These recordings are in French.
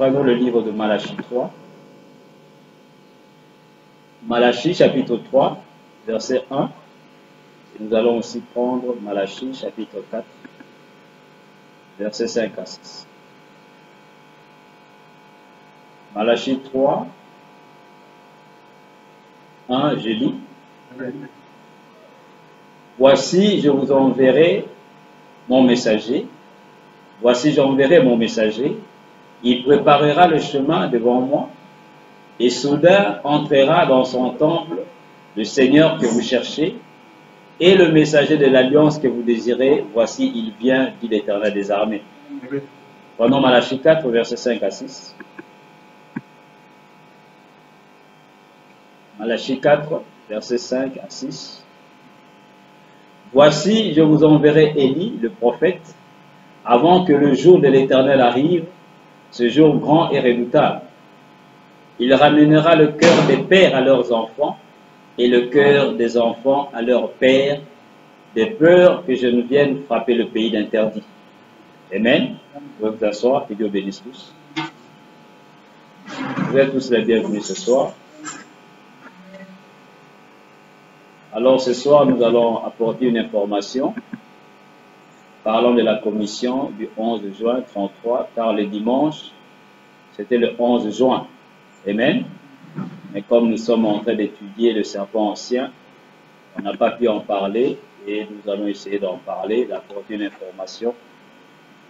prenons le livre de Malachie 3. Malachie chapitre 3, verset 1. Et nous allons aussi prendre Malachie chapitre 4, verset 5 à 6. Malachie 3, 1, je lis. Voici, je vous enverrai mon messager. Voici, j'enverrai mon messager. Il préparera le chemin devant moi. Et soudain entrera dans son temple le Seigneur que vous cherchez et le messager de l'alliance que vous désirez. Voici, il vient, dit l'Éternel des armées. Prenons Malachie 4, versets 5 à 6. Malachie 4, versets 5 à 6. Voici, je vous enverrai Élie, le prophète, avant que le jour de l'Éternel arrive, ce jour grand et redoutable. Il ramènera le cœur des pères à leurs enfants et le cœur des enfants à leurs pères, de peur que je ne vienne frapper le pays d'interdit. Amen. Vous pouvez vous asseoir, que Dieu bénisse tous. Vous êtes tous les bienvenus ce soir. Alors ce soir, nous allons apporter une information parlant de la commission du 11 juin 33, car le dimanche, c'était le 11 juin. Amen. Mais comme nous sommes en train d'étudier le serpent ancien, on n'a pas pu en parler et nous allons essayer d'en parler, d'apporter une information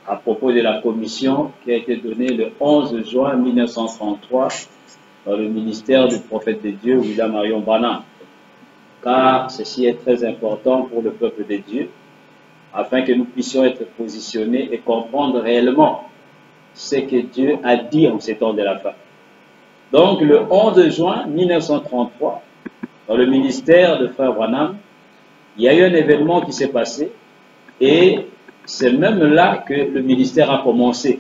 à propos de la commission qui a été donnée le 11 juin 1933 dans le ministère du prophète de Dieu, William Marion Branham. Car ceci est très important pour le peuple de Dieu, afin que nous puissions être positionnés et comprendre réellement ce que Dieu a dit en ces temps de la fin. Donc, le 11 juin 1933, dans le ministère de Frère Branham, il y a eu un événement qui s'est passé et c'est même là que le ministère a commencé.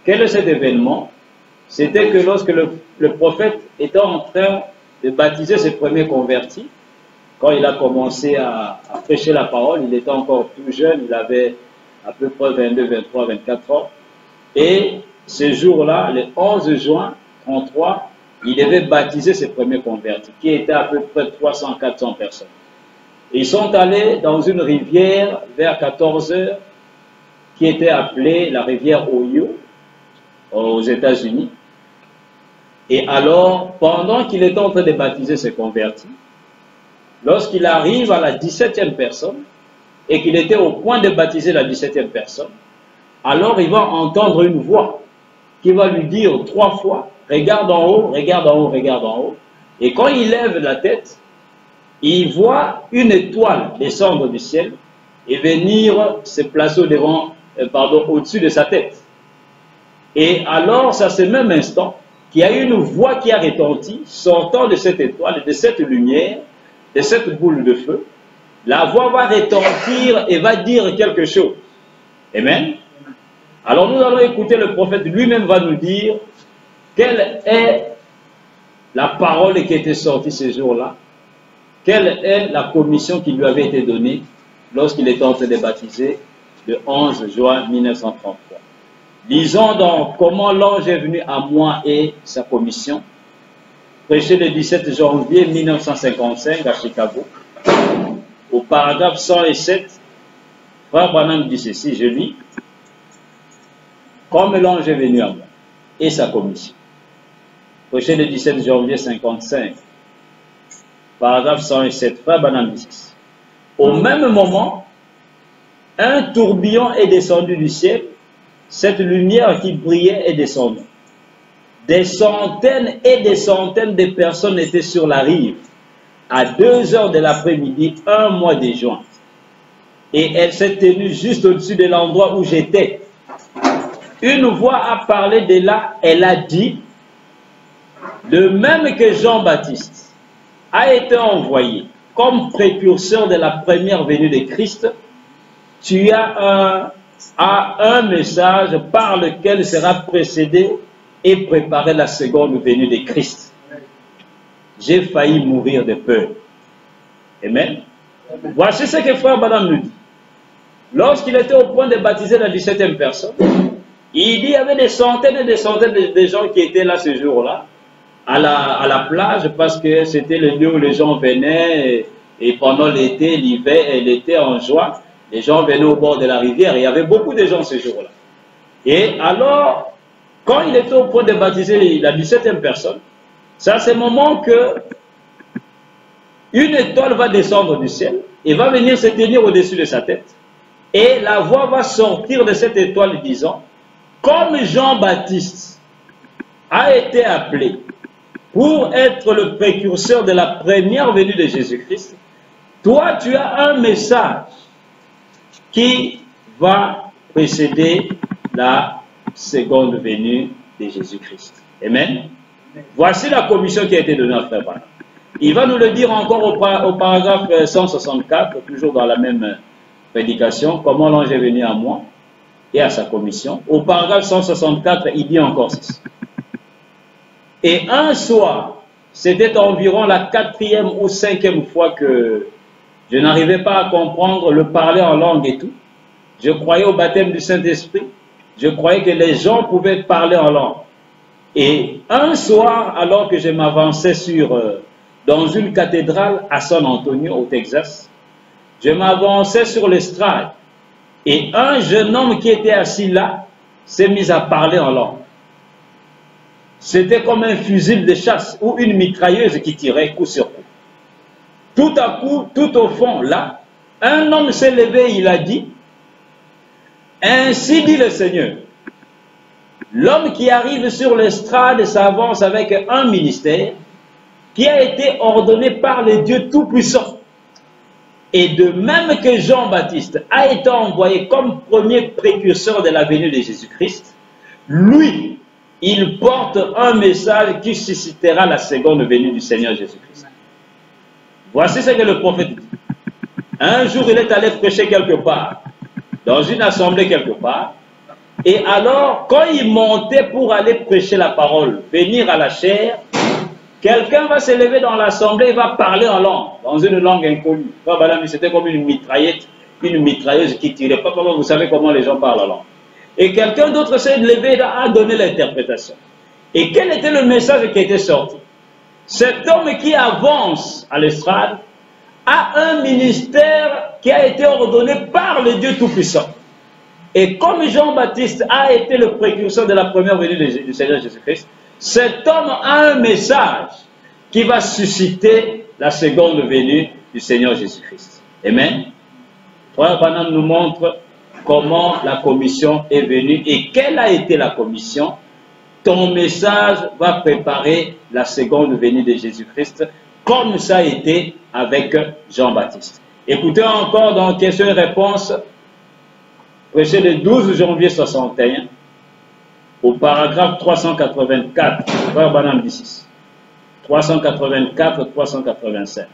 Quel est cet événement? C'était que lorsque le prophète était en train de baptiser ses premiers convertis, quand il a commencé à prêcher la parole, il était encore tout jeune, il avait à peu près 22, 23, 24 ans. Et ce jour-là, le 11 juin 1933, il devait baptiser ses premiers convertis, qui étaient à peu près 300-400 personnes. Et ils sont allés dans une rivière vers 14 heures, qui était appelée la rivière Ohio, aux États-Unis. Et alors, pendant qu'il était en train de baptiser ses convertis, lorsqu'il arrive à la 17e personne, et qu'il était au point de baptiser la 17e personne, alors il va entendre une voix qui va lui dire 3 fois, regarde en haut, regarde en haut, regarde en haut. Et quand il lève la tête, il voit une étoile descendre du ciel et venir se placer au-dessus de sa tête. Et alors, c'est à ce même instant qu'il y a une voix qui a retenti, sortant de cette étoile, de cette lumière, de cette boule de feu. La voix va retentir et va dire quelque chose. Amen. Alors nous allons écouter le prophète, lui-même va nous dire quelle est la parole qui était sortie ce jour-là, quelle est la commission qui lui avait été donnée lorsqu'il était en train de baptiser le 11 juin 1933. Lisons donc comment l'ange est venu à moi et sa commission, prêché le 17 janvier 1955 à Chicago, au paragraphe 107, Frère Branham dit ceci, je lis, comme l'ange est venu à moi et sa commission. Prêché le 17 janvier 1955, paragraphe 107, Frère Branham dit ceci. Au même moment, un tourbillon est descendu du ciel, cette lumière qui brillait est descendue. Des centaines et des centaines de personnes étaient sur la rive, à 2 heures de l'après-midi, un mois de juin. Et elle s'est tenue juste au-dessus de l'endroit où j'étais. Une voix a parlé de là, elle a dit, de même que Jean-Baptiste a été envoyé comme précurseur de la première venue de Christ, tu as un message par lequel sera précédé et préparé la seconde venue de Christ. J'ai failli mourir de peur. Amen. Voici ce que Frère Branham nous dit. Lorsqu'il était au point de baptiser la 17e personne, Il dit il y avait des centaines et des centaines de gens qui étaient là ce jour-là, à la plage, parce que c'était le lieu où les gens venaient, et pendant l'été, l'hiver, et l'été en juin, les gens venaient au bord de la rivière. Il y avait beaucoup de gens ce jour-là. Et alors, quand il était au point de baptiser la 17e personne, c'est à ce moment que une étoile va descendre du ciel et va venir se tenir au-dessus de sa tête. Et la voix va sortir de cette étoile disant, comme Jean-Baptiste a été appelé pour être le précurseur de la première venue de Jésus-Christ, toi tu as un message qui va précéder la seconde venue de Jésus-Christ. Amen. Voici la commission qui a été donnée à Frère Branham. Il va nous le dire encore au paragraphe 164, toujours dans la même prédication, comment l'ange est venu à moi et à sa commission. Au paragraphe 164, il dit encore ceci. Et un soir, c'était environ la 4e ou 5e fois que je n'arrivais pas à comprendre le parler en langue et tout. Je croyais au baptême du Saint-Esprit. Je croyais que les gens pouvaient parler en langue. Et un soir, alors que je m'avançais dans une cathédrale à San Antonio, au Texas, je m'avançais sur l'estrade. Et un jeune homme qui était assis là s'est mis à parler en langue. C'était comme un fusil de chasse ou une mitrailleuse qui tirait coup sur coup. Tout à coup, tout au fond, là, un homme s'est levé, il a dit, « Ainsi dit le Seigneur, l'homme qui arrive sur l'estrade s'avance avec un ministère qui a été ordonné par le Dieu Tout-Puissant. Et de même que Jean-Baptiste a été envoyé comme premier précurseur de la venue de Jésus-Christ, lui, il porte un message qui suscitera la seconde venue du Seigneur Jésus-Christ. » Voici ce que le prophète dit. Un jour, il est allé prêcher quelque part, dans une assemblée quelque part, et alors, quand il montait pour aller prêcher la parole, venir à la chair, quelqu'un va se lever dans l'assemblée et va parler en langue, dans une langue inconnue. C'était comme une mitraillette, une mitrailleuse qui tirait. Vous savez comment les gens parlent en langue. Et quelqu'un d'autre s'est levé et a donné l'interprétation. Et quel était le message qui était sorti? Cet homme qui avance à l'estrade a un ministère qui a été ordonné par le Dieu Tout-Puissant. Et comme Jean-Baptiste a été le précurseur de la première venue du Seigneur Jésus-Christ, cet homme a un message qui va susciter la seconde venue du Seigneur Jésus-Christ. Amen. Frère Branham nous montre comment la commission est venue et quelle a été la commission. Ton message va préparer la seconde venue de Jésus-Christ, comme ça a été avec Jean-Baptiste. Écoutez encore dans questions et réponses, prêché le 12 janvier 61, au paragraphe 384, Frère Branham dit 384, 385.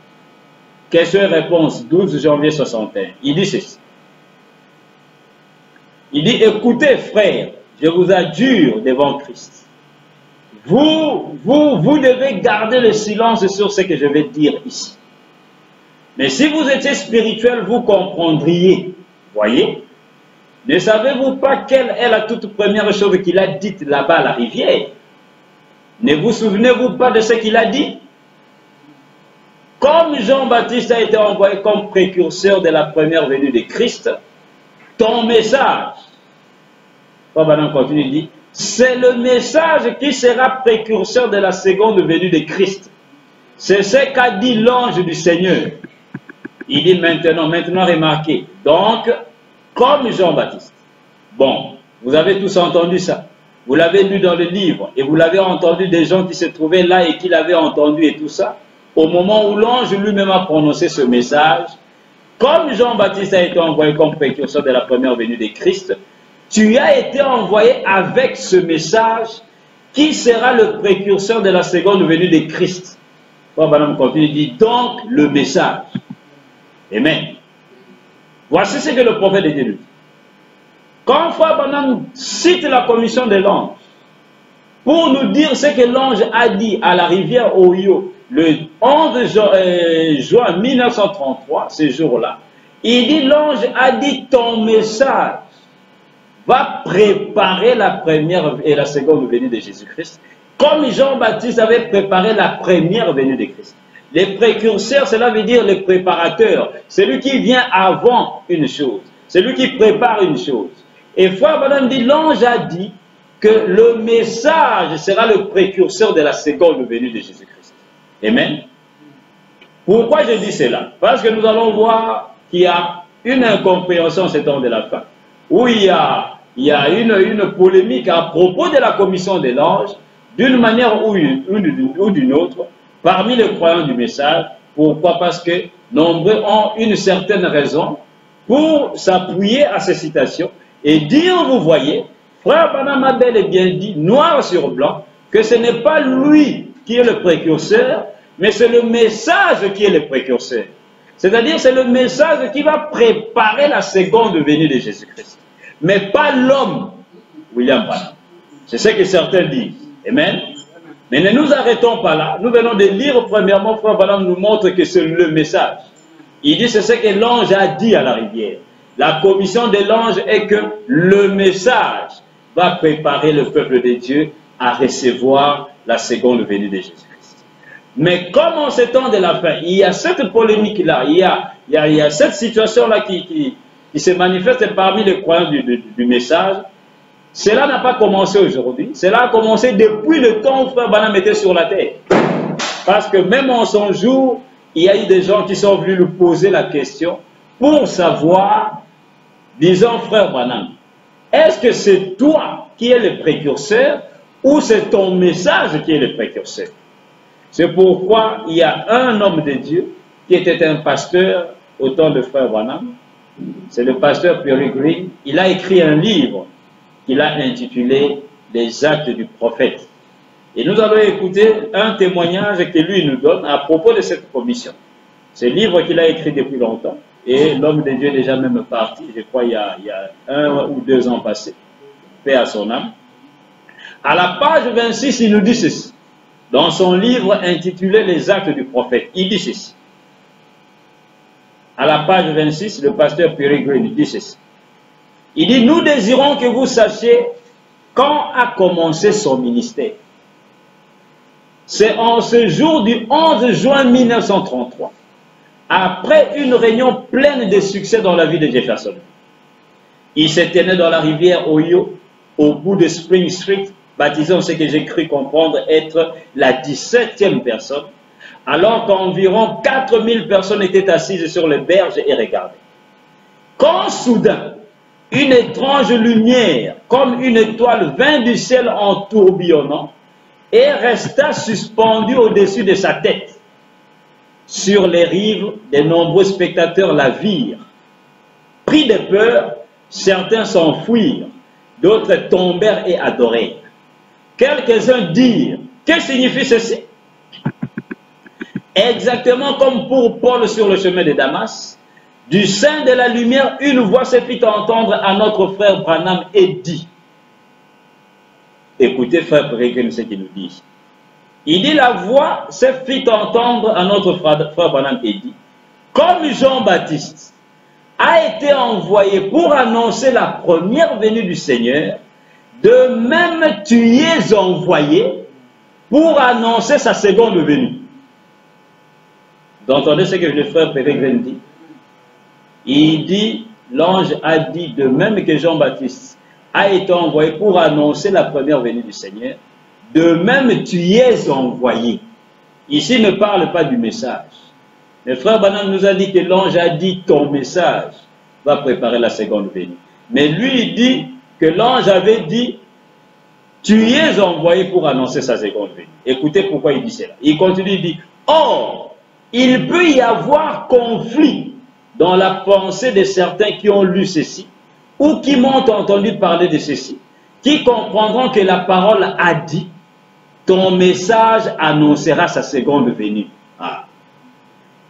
Questions et réponses, 12 janvier 61. Il dit ceci. Il dit, écoutez frères, je vous adjure devant Christ. Vous devez garder le silence sur ce que je vais dire ici. Mais si vous étiez spirituel, vous comprendriez. Voyez? Ne savez-vous pas quelle est la toute première chose qu'il a dite là-bas à la rivière? Ne vous souvenez-vous pas de ce qu'il a dit? Comme Jean-Baptiste a été envoyé comme précurseur de la première venue de Christ, ton message, Papa continue, dit, c'est le message qui sera précurseur de la seconde venue de Christ. C'est ce qu'a dit l'ange du Seigneur. Il dit maintenant remarquez, donc, comme Jean-Baptiste. Bon, vous avez tous entendu ça. Vous l'avez lu dans le livre et vous l'avez entendu des gens qui se trouvaient là et qui l'avaient entendu et tout ça. Au moment où l'ange lui-même a prononcé ce message, comme Jean-Baptiste a été envoyé comme précurseur de la première venue de Christ, tu as été envoyé avec ce message qui sera le précurseur de la seconde venue de Christ. Madame continue, dit donc le message. Amen. Voici ce que le prophète de Dieu dit. Quand Frère Branham cite la commission de l'ange pour nous dire ce que l'ange a dit à la rivière Ohio le 11 juin 1933, ce jour-là, il dit l'ange a dit ton message va préparer la première et la seconde venue de Jésus-Christ, comme Jean-Baptiste avait préparé la première venue de Christ. Les précurseurs, cela veut dire les préparateurs. Celui qui vient avant une chose. Celui qui prépare une chose. Et Frère Branham dit, l'ange a dit que le message sera le précurseur de la seconde venue de Jésus-Christ. Amen. Pourquoi je dis cela? Parce que nous allons voir qu'il y a une incompréhension en ce temps de la fin, où il y a une polémique à propos de la commission de l'ange, d'une manière ou d'une autre, parmi les croyants du message. Pourquoi? Parce que nombreux ont une certaine raison pour s'appuyer à ces citations et dire, vous voyez, Frère Branham a bel et bien dit, noir sur blanc, que ce n'est pas lui qui est le précurseur, mais c'est le message qui est le précurseur. C'est-à-dire, c'est le message qui va préparer la seconde venue de Jésus-Christ. Mais pas l'homme, William Branham. C'est ce que certains disent. Amen. Mais ne nous arrêtons pas là. Nous venons de lire premièrement, Frère Branham nous montre que c'est le message. Il dit, c'est ce que l'ange a dit à la rivière. La commission de l'ange est que le message va préparer le peuple de Dieu à recevoir la seconde venue de Jésus-Christ. Mais comme en ce temps de la fin, il y a cette polémique-là, il y a cette situation-là qui se manifeste parmi les croyants du message, cela n'a pas commencé aujourd'hui, cela a commencé depuis le temps où Frère Branham était sur la terre. Parce que même en son jour, il y a eu des gens qui sont venus lui poser la question pour savoir, disons Frère Branham, est-ce que c'est toi qui es le précurseur ou c'est ton message qui est le précurseur? C'est pourquoi il y a un homme de Dieu qui était un pasteur au temps de Frère Branham. C'est le pasteur Peregrine. Il a écrit un livre qu'il a intitulé « Les actes du prophète ». Et nous allons écouter un témoignage que lui nous donne à propos de cette commission. C'est un livre qu'il a écrit depuis longtemps. Et l'homme de Dieu est déjà même parti, je crois, il y a 1 ou 2 ans passés. Paix à son âme. À la page 26, il nous dit ceci. Dans son livre intitulé « Les actes du prophète », il dit ceci. À la page 26, le pasteur Peregrine dit ceci. Il dit, nous désirons que vous sachiez quand a commencé son ministère. C'est en ce jour du 11 juin 1933, après une réunion pleine de succès dans la vie de Jefferson. Il se tenait dans la rivière Ohio, au bout de Spring Street, baptisant ce que j'ai cru comprendre être la 17e personne, alors qu'environ 4000 personnes étaient assises sur les berges et regardaient. Quand soudain, une étrange lumière, comme une étoile, vint du ciel en tourbillonnant et resta suspendue au-dessus de sa tête. Sur les rives, de nombreux spectateurs la virent. Pris de peur, certains s'enfuirent, d'autres tombèrent et adorèrent. Quelques-uns dirent, que signifie ceci? Exactement comme pour Paul sur le chemin de Damas, du sein de la lumière, une voix se fit entendre à notre frère Branham et dit, écoutez frère Peregrine ce qu'il nous dit. Il dit, la voix se fit entendre à notre frère Branham et dit, comme Jean-Baptiste a été envoyé pour annoncer la première venue du Seigneur, de même tu y es envoyé pour annoncer sa seconde venue. Vous entendez ce que le frère Peregrine dit? Il dit, l'ange a dit, de même que Jean-Baptiste a été envoyé pour annoncer la première venue du Seigneur, de même tu y es envoyé. Ici, ne parle pas du message. Le frère Branham nous a dit que l'ange a dit, ton message va préparer la seconde venue. Mais lui, il dit que l'ange avait dit, tu y es envoyé pour annoncer sa seconde venue. Écoutez pourquoi il dit cela. Il continue, il dit, or, il peut y avoir conflit dans la pensée de certains qui ont lu ceci, ou qui m'ont entendu parler de ceci, qui comprendront que la parole a dit, ton message annoncera sa seconde venue. Ah.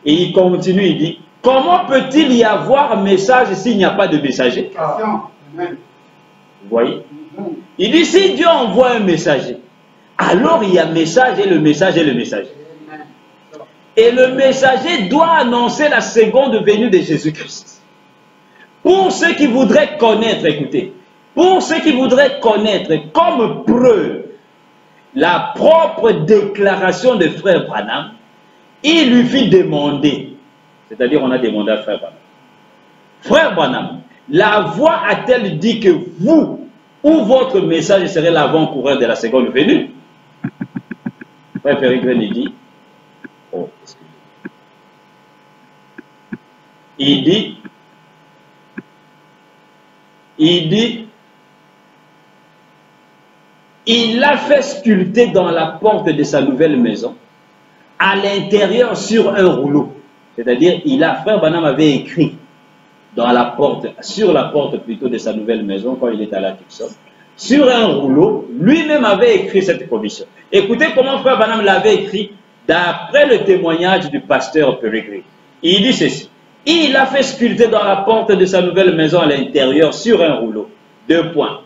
Et il continue, il dit, comment peut-il y avoir message s'il n'y a pas de messager? Vous voyez? Il dit, si Dieu envoie un messager, alors il y a message et le message et le messager. Et le messager doit annoncer la seconde venue de Jésus-Christ. Pour ceux qui voudraient connaître, écoutez, Pour ceux qui voudraient connaître comme preuve la propre déclaration de frère Branham, il lui fit demander, c'est-à-dire on a demandé à frère Branham, frère Branham, la voix a-t-elle dit que vous ou votre message serait l'avant-coureur de la seconde venue? Frère Peregrine dit, oh, excusez-moi. Il l'a fait sculpter dans la porte de sa nouvelle maison, à l'intérieur sur un rouleau. C'est-à-dire, frère Branham avait écrit dans la porte, sur la porte plutôt de sa nouvelle maison, quand il est allé à Tucson, sur un rouleau, lui-même avait écrit cette commission. Écoutez comment frère Branham l'avait écrit d'après le témoignage du pasteur Peregrine. Il dit ceci. Il a fait sculpter dans la porte de sa nouvelle maison à l'intérieur sur un rouleau. 2 points.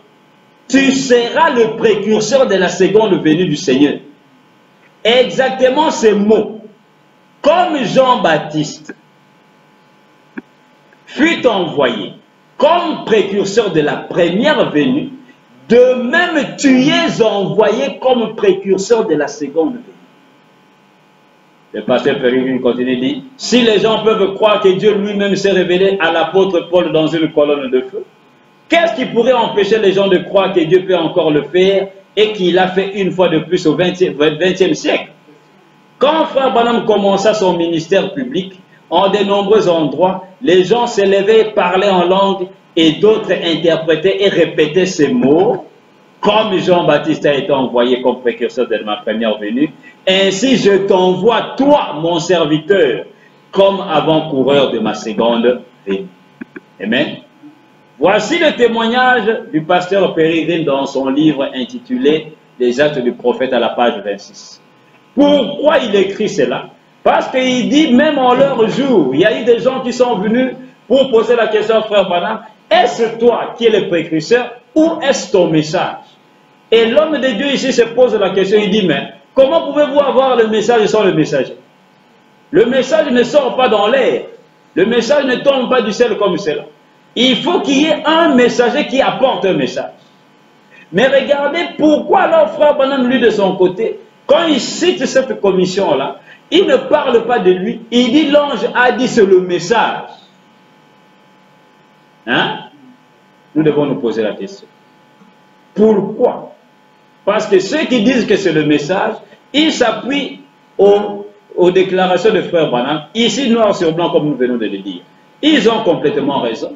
Tu seras le précurseur de la seconde venue du Seigneur. Exactement ces mots. Comme Jean-Baptiste fut envoyé comme précurseur de la première venue, de même tu es envoyé comme précurseur de la seconde venue. Le pasteur Peregrine continue et dit, si les gens peuvent croire que Dieu lui-même s'est révélé à l'apôtre Paul dans une colonne de feu, qu'est-ce qui pourrait empêcher les gens de croire que Dieu peut encore le faire et qu'il l'a fait une fois de plus au XXe siècle? Quand frère Branham commença son ministère public, en de nombreux endroits, les gens se levaient, parlaient en langue et d'autres interprétaient et répétaient ces mots. Comme Jean-Baptiste a été envoyé comme précurseur de ma première venue, ainsi je t'envoie, toi, mon serviteur, comme avant-coureur de ma seconde venue. Amen. Voici le témoignage du pasteur Peregrine dans son livre intitulé « Les actes du prophète » à la page 26. Pourquoi il écrit cela? Parce qu'il dit, même en leur jour, il y a eu des gens qui sont venus pour poser la question à frère Branham, est-ce toi qui es le précurseur ou est-ce ton message? Et l'homme de Dieu ici se pose la question, il dit, mais comment pouvez-vous avoir le message sans le messager? Le message ne sort pas dans l'air. Le message ne tombe pas du ciel comme cela. Il faut qu'il y ait un messager qui apporte un message. Mais regardez pourquoi alors frère Branham, lui de son côté, quand il cite cette commission-là, il ne parle pas de lui, il dit l'ange a dit c'est le message. Hein? Nous devons nous poser la question. Pourquoi? Parce que ceux qui disent que c'est le message, ils s'appuient aux déclarations de frère Branham, ici noir sur blanc comme nous venons de le dire. Ils ont complètement raison.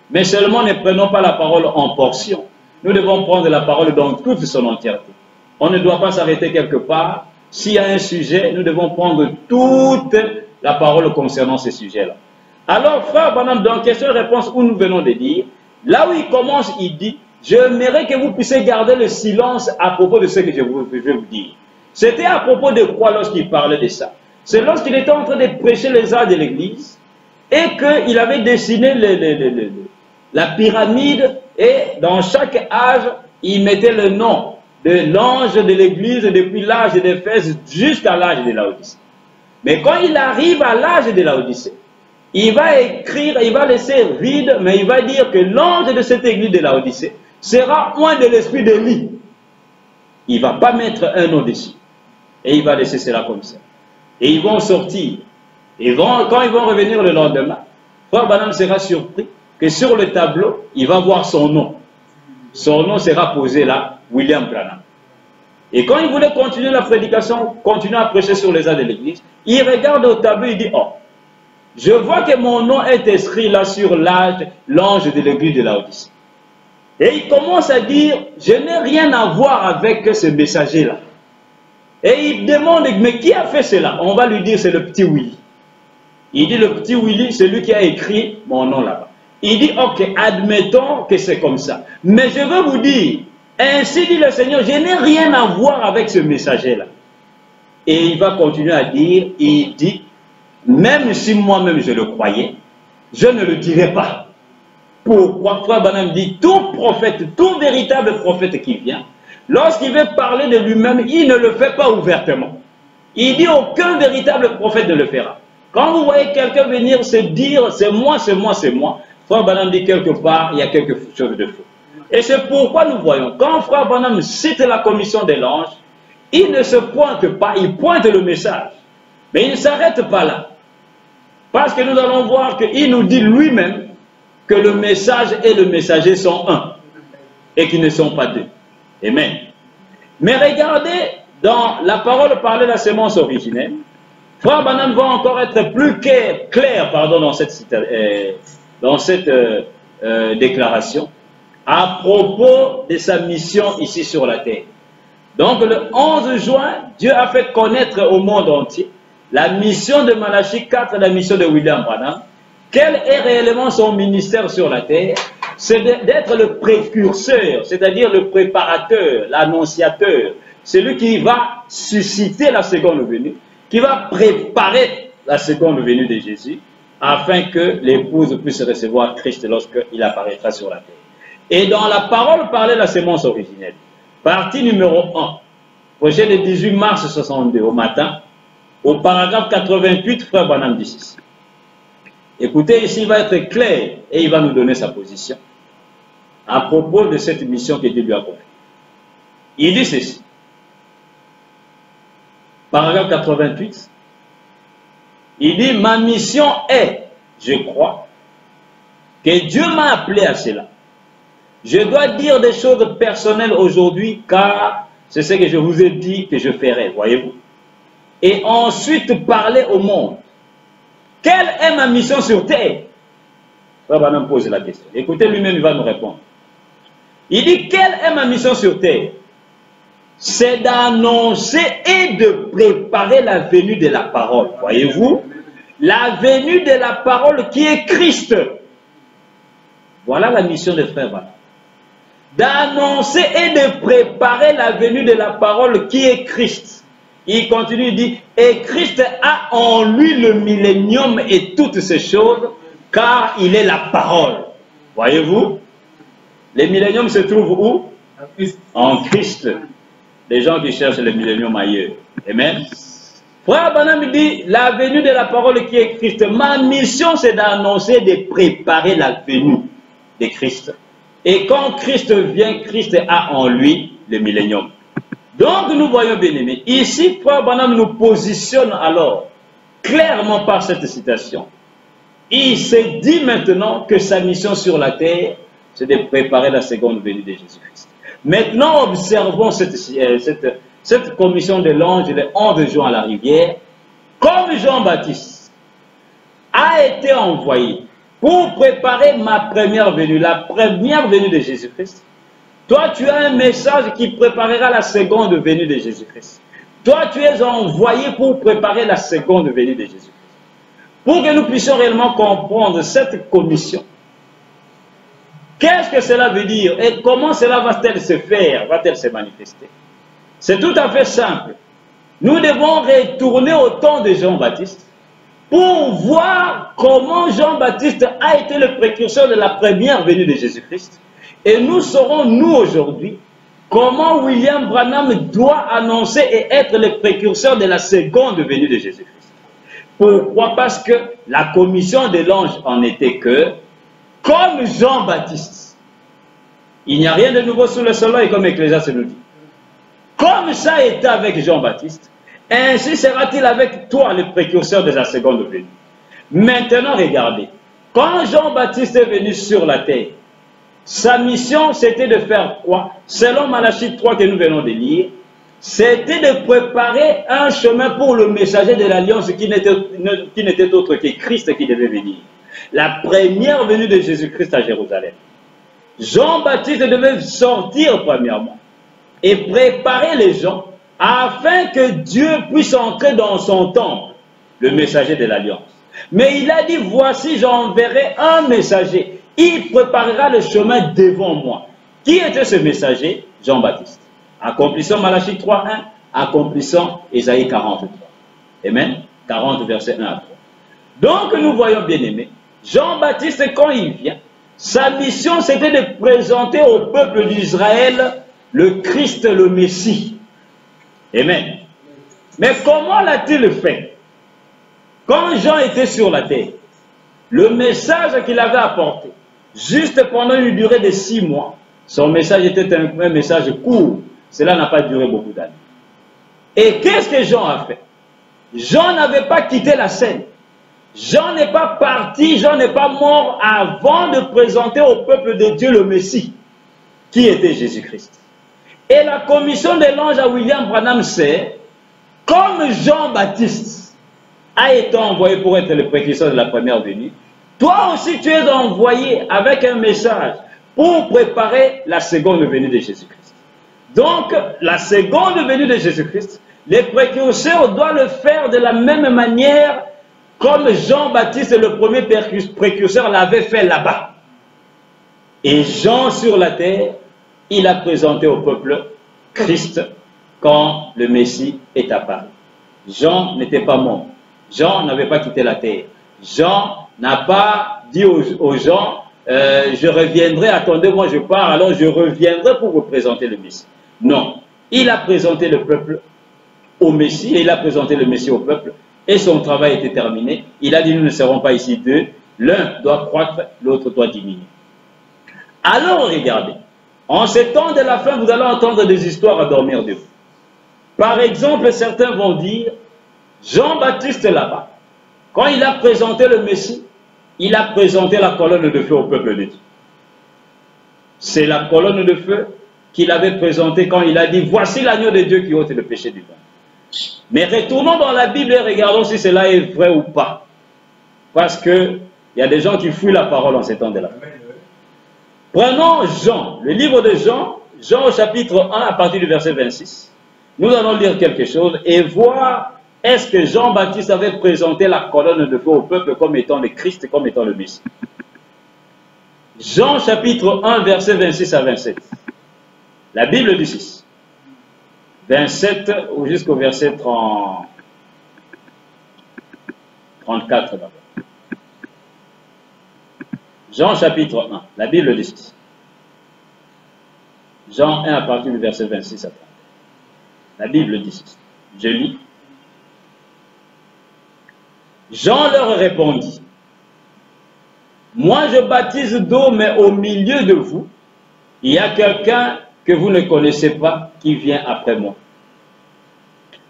Mais seulement ne prenons pas la parole en portions. Nous devons prendre la parole dans toute son entièreté. On ne doit pas s'arrêter quelque part. S'il y a un sujet, nous devons prendre toute la parole concernant ce sujet-là. Alors, frère Branham, dans question-réponse où nous venons de dire, là où il commence, il dit, j'aimerais que vous puissiez garder le silence à propos de ce que je vais vous dire. C'était à propos de quoi lorsqu'il parlait de ça? C'est lorsqu'il était en train de prêcher les arts de l'église et qu'il avait dessiné la pyramide et dans chaque âge, il mettait le nom de l'ange de l'église depuis l'âge d'Éphèse jusqu'à l'âge de Laodicée. Mais quand il arrive à l'âge de Laodicée, il va écrire, il va laisser vide, mais il va dire que l'ange de cette église de Laodicée sera loin de l'esprit d'Élie. Il ne va pas mettre un nom dessus. Et il va laisser cela comme ça. Et ils vont sortir. Et quand ils vont revenir le lendemain, frère Branham sera surpris que sur le tableau, il va voir son nom. Son nom sera posé là, William Branham. Et quand il voulait continuer la prédication, continuer à prêcher sur les arts de l'église, il regarde au tableau et il dit, oh, je vois que mon nom est inscrit là sur l'ange de l'église de Laodicée. Et il commence à dire, je n'ai rien à voir avec ce messager-là. Et il demande, mais qui a fait cela? On va lui dire, c'est le petit Willy. Il dit, le petit Willy, c'est lui qui a écrit mon nom là-bas. Il dit, ok, admettons que c'est comme ça. Mais je veux vous dire, ainsi dit le Seigneur, je n'ai rien à voir avec ce messager-là. Et il va continuer à dire, il dit, même si moi-même je le croyais, je ne le dirai pas. Pourquoi? Frère Branham dit, tout prophète, tout véritable prophète qui vient, lorsqu'il veut parler de lui-même, il ne le fait pas ouvertement. Il dit, aucun véritable prophète ne le fera. Quand vous voyez quelqu'un venir se dire, c'est moi, c'est moi, c'est moi, frère Branham dit quelque part, il y a quelque chose de faux. Et c'est pourquoi nous voyons, quand Frère Branham cite la commission des anges, il ne se pointe pas, il pointe le message. Mais il ne s'arrête pas là. Parce que nous allons voir qu'il nous dit lui-même que le message et le messager sont un et qu'ils ne sont pas deux. Amen. Mais regardez, dans la parole parlée de la sémence originelle, Frère Branham va encore être plus clair dans cette déclaration à propos de sa mission ici sur la terre. Donc le 11 juin, Dieu a fait connaître au monde entier la mission de Malachie 4 et la mission de William Branham. Quel est réellement son ministère sur la terre? C'est d'être le précurseur, c'est-à-dire le préparateur, l'annonciateur, celui qui va susciter la seconde venue, qui va préparer la seconde venue de Jésus, afin que l'épouse puisse recevoir Christ lorsqu'il apparaîtra sur la terre. Et dans la parole parlée de la sémence originelle, partie numéro 1, projet le 18 mars 62 au matin, au paragraphe 88, Frère Branham dit ceci. Écoutez, ici il va être clair et il va nous donner sa position à propos de cette mission que Dieu lui a confiée. Il dit ceci. Paragraphe 88. Il dit, ma mission est, je crois, que Dieu m'a appelé à cela. Je dois dire des choses personnelles aujourd'hui, car c'est ce que je vous ai dit que je ferai, voyez-vous. Et ensuite parler au monde. Quelle est ma mission sur terre? Frère Branham pose la question. Écoutez, lui-même, il va nous répondre. Il dit, quelle est ma mission sur terre? C'est d'annoncer et de préparer la venue de la parole. Voyez-vous? La venue de la parole qui est Christ. Voilà la mission de Frère Branham. D'annoncer et de préparer la venue de la parole qui est Christ. Il continue, il dit, et Christ a en lui le millénium et toutes ces choses, car il est la parole. Voyez-vous? Les milléniums se trouvent où? En Christ. Les gens qui cherchent le millénium ailleurs. Amen. Frère Branham dit, la venue de la parole qui est Christ. Ma mission, c'est d'annoncer, de préparer la venue de Christ. Et quand Christ vient, Christ a en lui le millénium. Donc nous voyons, bien aimés, ici, Frère Branham nous positionne alors clairement par cette citation. Il s'est dit maintenant que sa mission sur la terre, c'est de préparer la seconde venue de Jésus-Christ. Maintenant, observons cette commission de l'ange le 11 juin à la rivière. Comme Jean-Baptiste a été envoyé pour préparer ma première venue, la première venue de Jésus-Christ, toi, tu as un message qui préparera la seconde venue de Jésus-Christ. Toi, tu es envoyé pour préparer la seconde venue de Jésus-Christ. Pour que nous puissions réellement comprendre cette commission, qu'est-ce que cela veut dire et comment cela va-t-elle se faire, va-t-elle se manifester? C'est tout à fait simple. Nous devons retourner au temps de Jean-Baptiste pour voir comment Jean-Baptiste a été le précurseur de la première venue de Jésus-Christ. Et nous saurons, nous aujourd'hui, comment William Branham doit annoncer et être le précurseur de la seconde venue de Jésus-Christ. Pourquoi? Parce que la commission de l'ange en était que, comme Jean-Baptiste, il n'y a rien de nouveau sous le soleil, comme Ecclésiaste nous dit. Comme ça a été avec Jean-Baptiste, ainsi sera-t-il avec toi, le précurseur de la seconde venue. Maintenant, regardez, quand Jean-Baptiste est venu sur la terre, sa mission, c'était de faire quoi? Selon Malachie 3 que nous venons de lire, c'était de préparer un chemin pour le messager de l'alliance qui n'était autre que Christ qui devait venir. La première venue de Jésus-Christ à Jérusalem. Jean-Baptiste devait sortir premièrement et préparer les gens afin que Dieu puisse entrer dans son temple, le messager de l'alliance. Mais il a dit, voici j'enverrai un messager. Il préparera le chemin devant moi. Qui était ce messager? Jean-Baptiste. Accomplissant Malachie 3.1, accomplissant Ésaïe 43. Amen. 40 versets 1 à 3. Donc nous voyons, bien aimés, Jean-Baptiste, quand il vient, sa mission c'était de présenter au peuple d'Israël le Christ, le Messie. Amen. Mais comment l'a-t-il fait? Quand Jean était sur la terre, le message qu'il avait apporté, juste pendant une durée de 6 mois, Son message était un message court. Cela n'a pas duré beaucoup d'années. Et qu'est-ce que Jean a fait? Jean n'avait pas quitté la scène. Jean n'est pas parti, Jean n'est pas mort avant de présenter au peuple de Dieu le Messie, qui était Jésus-Christ. Et la commission de l'ange à William Branham, c'est, comme Jean-Baptiste a été envoyé pour être le précurseur de la première venue, toi aussi tu es envoyé avec un message pour préparer la seconde venue de Jésus-Christ. Donc, la seconde venue de Jésus-Christ, les précurseurs doivent le faire de la même manière comme Jean-Baptiste, le premier précurseur, l'avait fait là-bas. Et Jean, sur la terre, il a présenté au peuple Christ quand le Messie est apparu. Jean n'était pas mort. Jean n'avait pas quitté la terre. Jean n'a pas dit aux gens, je reviendrai, attendez-moi, je pars, alors je reviendrai pour vous présenter le Messie. Non, il a présenté le peuple au Messie, et il a présenté le Messie au peuple, et son travail était terminé. Il a dit, nous ne serons pas ici deux, l'un doit croître, l'autre doit diminuer. Alors regardez, en ces temps de la fin, vous allez entendre des histoires à dormir de vous. Par exemple, certains vont dire, Jean-Baptiste là-bas, quand il a présenté le Messie, il a présenté la colonne de feu au peuple de Dieu. C'est la colonne de feu qu'il avait présentée quand il a dit, voici l'agneau de Dieu qui ôte le péché du monde. Mais retournons dans la Bible et regardons si cela est vrai ou pas. Parce qu'il y a des gens qui fouillent la parole en ces temps de la fin. Prenons Jean, le livre de Jean, Jean au chapitre 1 à partir du verset 26. Nous allons lire quelque chose et voir est-ce que Jean-Baptiste avait présenté la colonne de feu au peuple comme étant le Christ, comme étant le Messie. Jean chapitre 1 verset 26 à 27. La Bible dit 6. 27 jusqu'au verset 34 d'abord. Jean chapitre 1, la Bible dit ceci. Jean 1 à partir du verset 26 à 30. La Bible dit ceci. Je lis. Jean leur répondit, moi je baptise d'eau, mais au milieu de vous, il y a quelqu'un que vous ne connaissez pas qui vient après moi.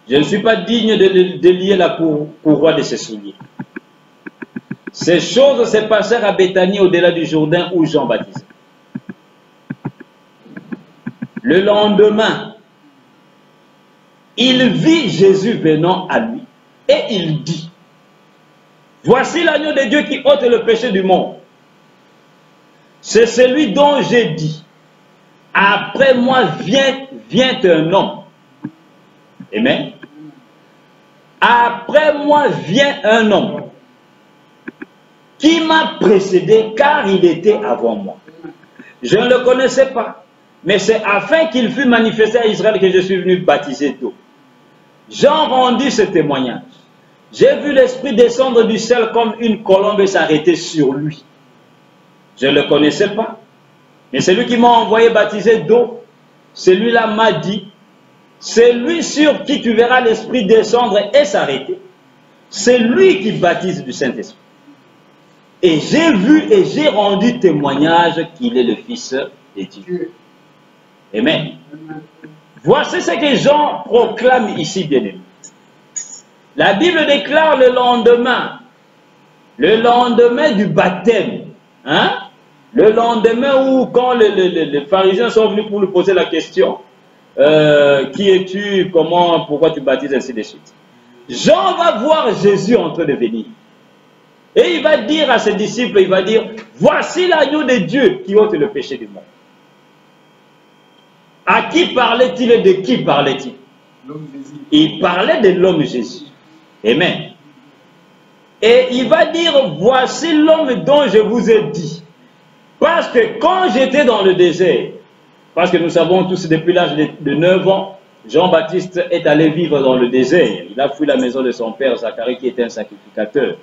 Je ne suis pas digne de lier la courroie de ses souliers. Ces choses se passèrent à Béthanie, au-delà du Jourdain, où Jean baptisait. Le lendemain, il vit Jésus venant à lui et il dit, voici l'agneau de Dieu qui ôte le péché du monde. C'est celui dont j'ai dit, après moi vient un homme. Amen. Après moi vient un homme qui m'a précédé car il était avant moi. Je ne le connaissais pas, mais c'est afin qu'il fût manifesté à Israël que je suis venu baptiser d'eau. Jean rendit ce témoignage. J'ai vu l'Esprit descendre du ciel comme une colombe et s'arrêter sur lui. Je ne le connaissais pas, mais celui qui m'a envoyé baptiser d'eau, celui-là m'a dit, c'est lui sur qui tu verras l'Esprit descendre et s'arrêter. C'est lui qui baptise du Saint-Esprit. Et j'ai vu et j'ai rendu témoignage qu'il est le Fils de Dieu. Amen. Voici ce que Jean proclame ici, bien-aimé. La Bible déclare le lendemain du baptême, hein? Le lendemain où, quand les pharisiens sont venus pour lui poser la question, qui es-tu, comment, pourquoi tu baptises, ainsi de suite. Jean va voir Jésus en train de venir. Et il va dire à ses disciples, il va dire, voici l'agneau de Dieu qui ôte le péché du monde. À qui parlait-il et de qui parlait-il? Il parlait de l'homme Jésus. Amen. Et il va dire, voici l'homme dont je vous ai dit. Parce que quand j'étais dans le désert, parce que nous savons tous depuis l'âge de 9 ans, Jean-Baptiste est allé vivre dans le désert. Il a fui la maison de son père, Zacharie, qui était un sacrificateur,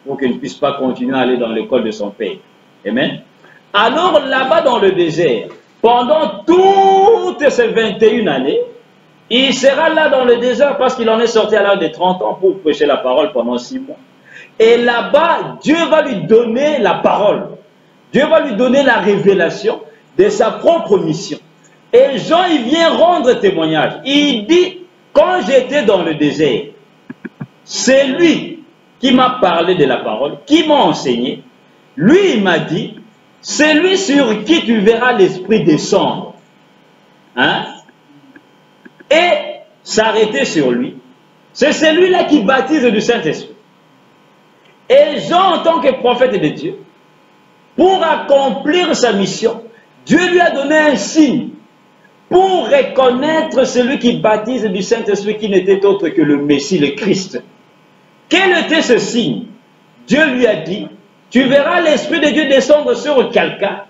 pour qu'il ne puisse pas continuer à aller dans l'école de son père. Amen. Alors là-bas dans le désert, pendant toutes ces 21 années, il sera là dans le désert parce qu'il en est sorti à l'âge de 30 ans pour prêcher la parole pendant 6 mois. Et là-bas, Dieu va lui donner la parole. Dieu va lui donner la révélation. de sa propre mission. Et Jean, il vient rendre témoignage. Il dit, quand j'étais dans le désert, c'est lui qui m'a parlé de la parole, qui m'a enseigné. Lui, il m'a dit, c'est lui sur qui tu verras l'Esprit descendre. Hein? Et s'arrêter sur lui. C'est celui-là qui baptise du Saint-Esprit. Et Jean, en tant que prophète de Dieu, pour accomplir sa mission, Dieu lui a donné un signe pour reconnaître celui qui baptise du Saint-Esprit, qui n'était autre que le Messie, le Christ. Quel était ce signe? Dieu lui a dit, tu verras l'Esprit de Dieu descendre sur quelqu'un,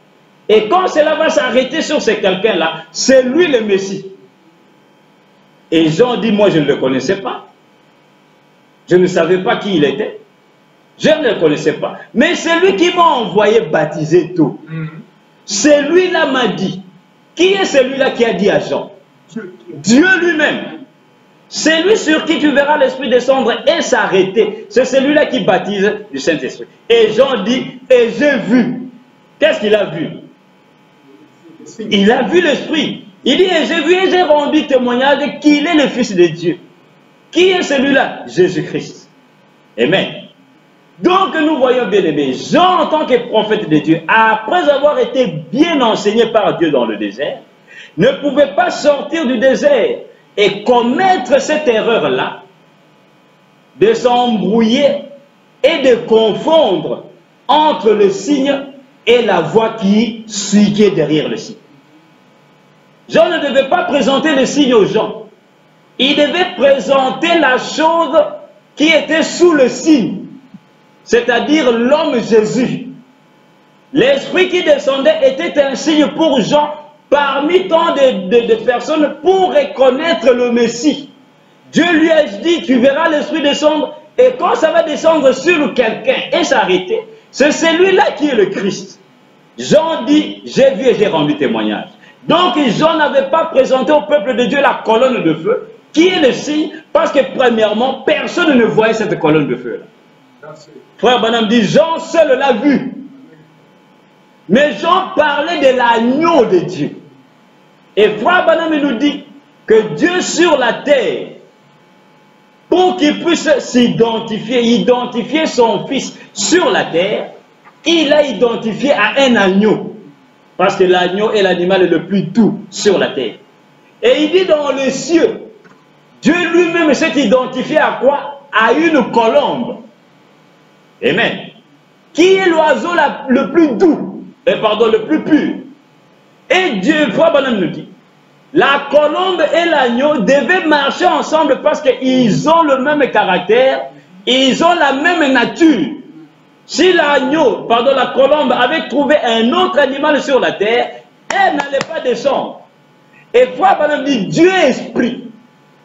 et quand cela va s'arrêter sur ce quelqu'un-là, c'est lui le Messie. Et Jean dit, moi je ne le connaissais pas. Je ne savais pas qui il était. Je ne le connaissais pas. Mais c'est lui qui m'a envoyé baptiser tout. Celui-là m'a dit. Qui est celui-là qui a dit à Jean? Dieu lui-même. C'est lui sur qui tu verras l'Esprit descendre et s'arrêter. C'est celui-là qui baptise du Saint-Esprit. Et Jean dit, et j'ai vu. Qu'est-ce qu'il a vu? Il a vu l'Esprit. Il dit, et j'ai vu et j'ai rendu témoignage qu'il est le Fils de Dieu. Qui est celui-là? Jésus-Christ. Amen. Donc nous voyons bien aimé, Jean en tant que prophète de Dieu, après avoir été bien enseigné par Dieu dans le désert, ne pouvait pas sortir du désert et commettre cette erreur-là, de s'embrouiller et de confondre entre le signe et la voix qui est derrière le signe. Jean ne devait pas présenter le signe aux gens. Il devait présenter la chose qui était sous le signe, c'est-à-dire l'homme Jésus. L'Esprit qui descendait était un signe pour Jean parmi tant de personnes pour reconnaître le Messie. Dieu lui a dit, tu verras l'Esprit descendre, et quand ça va descendre sur quelqu'un et s'arrêter, c'est celui-là qui est le Christ. Jean dit, j'ai vu et j'ai rendu témoignage. Donc Jean n'avait pas présenté au peuple de Dieu la colonne de feu, qui est le signe, parce que premièrement, personne ne voyait cette colonne de feu-là. Frère Branham dit, Jean seul l'a vu. Mais Jean parlait de l'agneau de Dieu. Et Frère Branham nous dit que Dieu sur la terre, pour qu'il puisse s'identifier, identifier son fils sur la terre, il a identifié à un agneau. Parce que l'agneau est l'animal le plus doux sur la terre. Et il dit dans les cieux, Dieu lui-même s'est identifié à quoi? À une colombe. Amen. Qui est l'oiseau le plus doux, le plus pur. Et Dieu, Frère Branham nous dit, la colombe et l'agneau devaient marcher ensemble parce qu'ils ont le même caractère, ils ont la même nature. Si l'agneau, la colombe avait trouvé un autre animal sur la terre, elle n'allait pas descendre. Et Frère Branham dit, Dieu est esprit.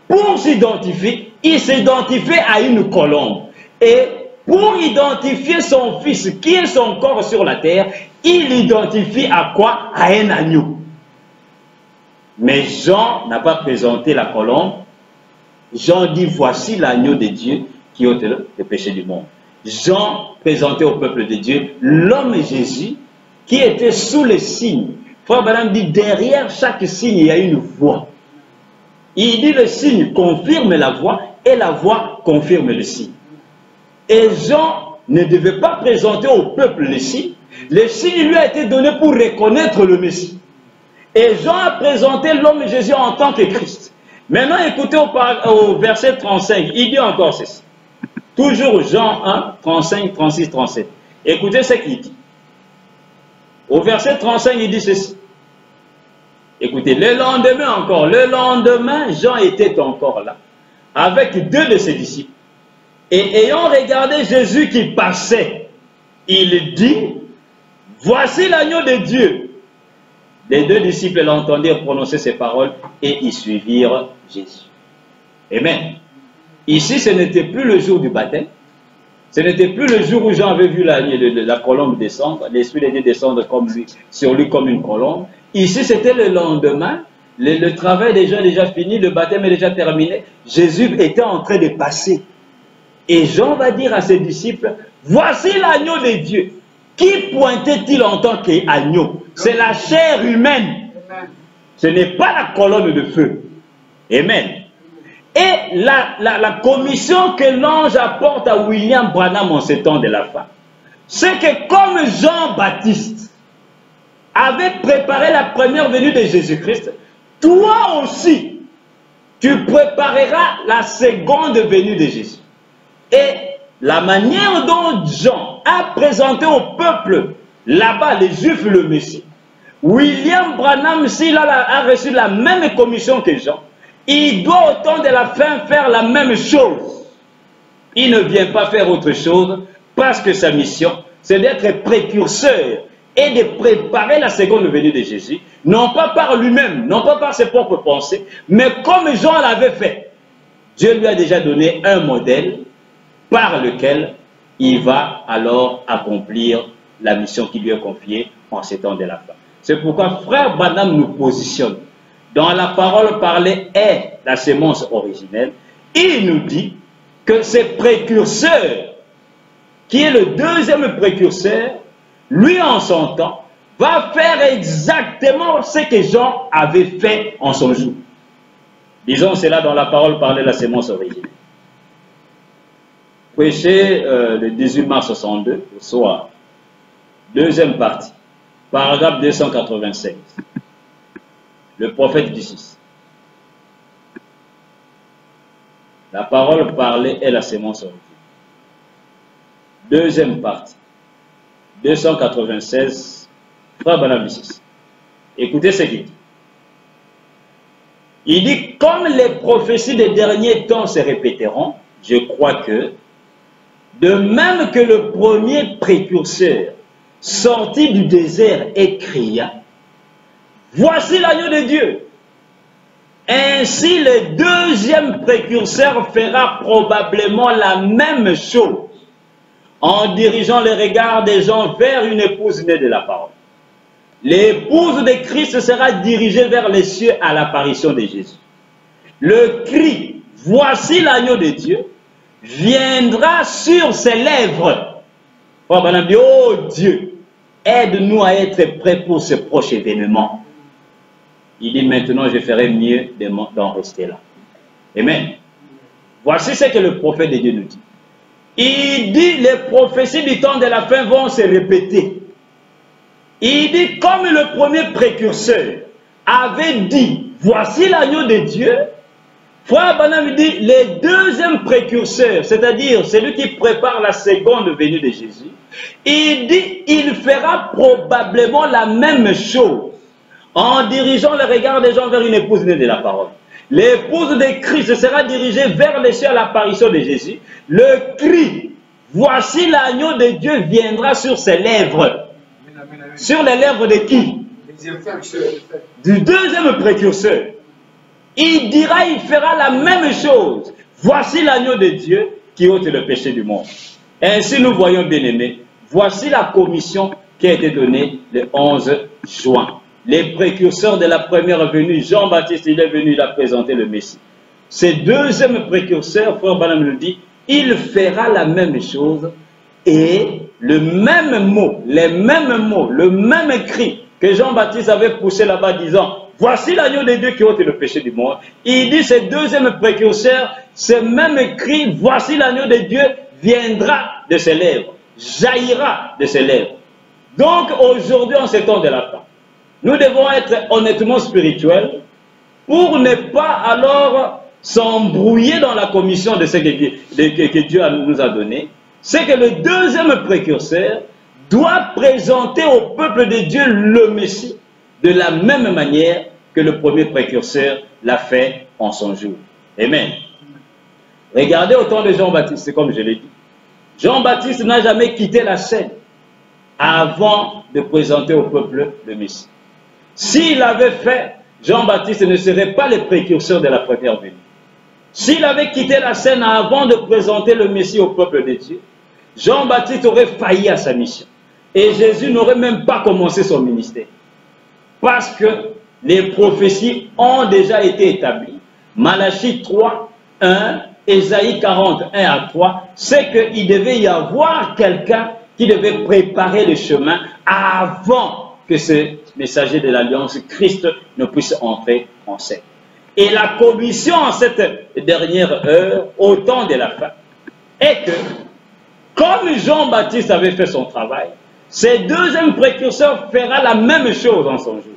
Pour s'identifier, il s'identifiait à une colombe. Et pour identifier son fils, qui est son corps sur la terre, il l'identifie à quoi? À un agneau. Mais Jean n'a pas présenté la colombe. Jean dit, voici l'agneau de Dieu qui ôte le péché du monde. Jean présentait au peuple de Dieu l'homme Jésus qui était sous les signes. Frère Branham dit, derrière chaque signe, il y a une voix. Il dit, le signe confirme la voix et la voix confirme le signe. Et Jean ne devait pas présenter au peuple le signe. Le signe lui a été donné pour reconnaître le Messie. Et Jean a présenté l'homme Jésus en tant que Christ. Maintenant, écoutez au verset 35, il dit encore ceci. Toujours Jean 1, 35, 36, 37. Écoutez ce qu'il dit. Au verset 35, il dit ceci. Écoutez, le lendemain, Jean était encore là, avec deux de ses disciples. Et ayant regardé Jésus qui passait, il dit, voici l'agneau de Dieu. Les deux disciples l'entendirent prononcer ces paroles et y suivirent Jésus. Amen. Ici, ce n'était plus le jour du baptême. Ce n'était plus le jour où Jean avait vu la colombe descendre, l'Esprit de Dieu descendre sur lui comme une colombe. Ici, c'était le lendemain. Le travail des gens est déjà fini, le baptême est déjà terminé. Jésus était en train de passer. Et Jean va dire à ses disciples, voici l'agneau de Dieu. Qui pointait-il en tant qu'agneau? C'est la chair humaine. Ce n'est pas la colonne de feu. Amen. Et la commission que l'ange apporte à William Branham en ces temps de la fin, c'est que comme Jean-Baptiste avait préparé la première venue de Jésus-Christ, toi aussi, tu prépareras la seconde venue de Jésus. Et la manière dont Jean a présenté au peuple, là-bas, les Juifs, le Messie, William Branham, s'il a reçu la même commission que Jean, il doit au temps de la fin faire la même chose. Il ne vient pas faire autre chose parce que sa mission, c'est d'être précurseur et de préparer la seconde venue de Jésus, non pas par lui-même, non pas par ses propres pensées, mais comme Jean l'avait fait. Dieu lui a déjà donné un modèle par lequel il va alors accomplir la mission qui lui est confiée en ces temps de la fin. C'est pourquoi frère Branham nous positionne. Dans la parole parlée est la sémence originelle. Il nous dit que ce précurseur, qui est le deuxième précurseur, lui en son temps, va faire exactement ce que Jean avait fait en son jour. Disons cela dans la parole parlée de la sémence originelle. Prêché le 18 mars 62, au soir. Deuxième partie, paragraphe 296. Le prophète du 6. La parole parlée est la sémence originelle. Deuxième partie, 296, frère Branham du 6. Écoutez ce qu'il dit. Il dit, comme les prophéties des derniers temps se répéteront, je crois que, de même que le premier précurseur sorti du désert et cria, voici l'agneau de Dieu. Ainsi, le deuxième précurseur fera probablement la même chose en dirigeant les regards des gens vers une épouse née de la parole. L'épouse de Christ sera dirigée vers les cieux à l'apparition de Jésus. Le cri, voici l'agneau de Dieu, viendra sur ses lèvres. Oh, oh Dieu, aide-nous à être prêts pour ce prochain événement. Il dit maintenant, je ferai mieux d'en rester là. Amen. Voici ce que le prophète de Dieu nous dit. Il dit, les prophéties du temps de la fin vont se répéter. Il dit, comme le premier précurseur avait dit, voici l'agneau de Dieu, frère Branham dit, le deuxième précurseur, c'est-à-dire celui qui prépare la seconde venue de Jésus, il dit, il fera probablement la même chose en dirigeant le regard des gens vers une épouse née de la parole. L'épouse de Christ sera dirigée vers les cieux à l'apparition de Jésus. Le cri, voici l'agneau de Dieu viendra sur ses lèvres. Sur les lèvres de qui? Du deuxième précurseur. Il dira, il fera la même chose. Voici l'agneau de Dieu qui ôte le péché du monde. Ainsi nous voyons, bien-aimés, voici la commission qui a été donnée le 11 juin. Les précurseurs de la première venue, Jean-Baptiste, il est venu, il a présenté le Messie. Ce deuxième précurseur, frère Branham nous dit, il fera la même chose et le même mot, les mêmes mots, le même cri que Jean-Baptiste avait poussé là-bas disant, voici l'agneau de Dieu qui ôte le péché du monde. Il dit, ce deuxième précurseur, ce même cri, voici l'agneau de Dieu, viendra de ses lèvres, jaillira de ses lèvres. Donc aujourd'hui, en ce temps de la fin, nous devons être honnêtement spirituels pour ne pas alors s'embrouiller dans la commission de ce que Dieu nous a donné. C'est que le deuxième précurseur doit présenter au peuple de Dieu le Messie de la même manière que le premier précurseur l'a fait en son jour. Amen. Regardez au temps de Jean-Baptiste, comme je l'ai dit. Jean-Baptiste n'a jamais quitté la scène avant de présenter au peuple le Messie. S'il avait fait, Jean-Baptiste ne serait pas le précurseur de la première venue. S'il avait quitté la scène avant de présenter le Messie au peuple de Dieu, Jean-Baptiste aurait failli à sa mission. Et Jésus n'aurait même pas commencé son ministère. Parce que les prophéties ont déjà été établies. Malachie 3, 1, Ésaïe 40, 1 à 3, c'est qu'il devait y avoir quelqu'un qui devait préparer le chemin avant que ce messager de l'Alliance Christ ne puisse entrer en scène. Et la commission en cette dernière heure, au temps de la fin, est que, comme Jean-Baptiste avait fait son travail, ce deuxième précurseur fera la même chose en son jour.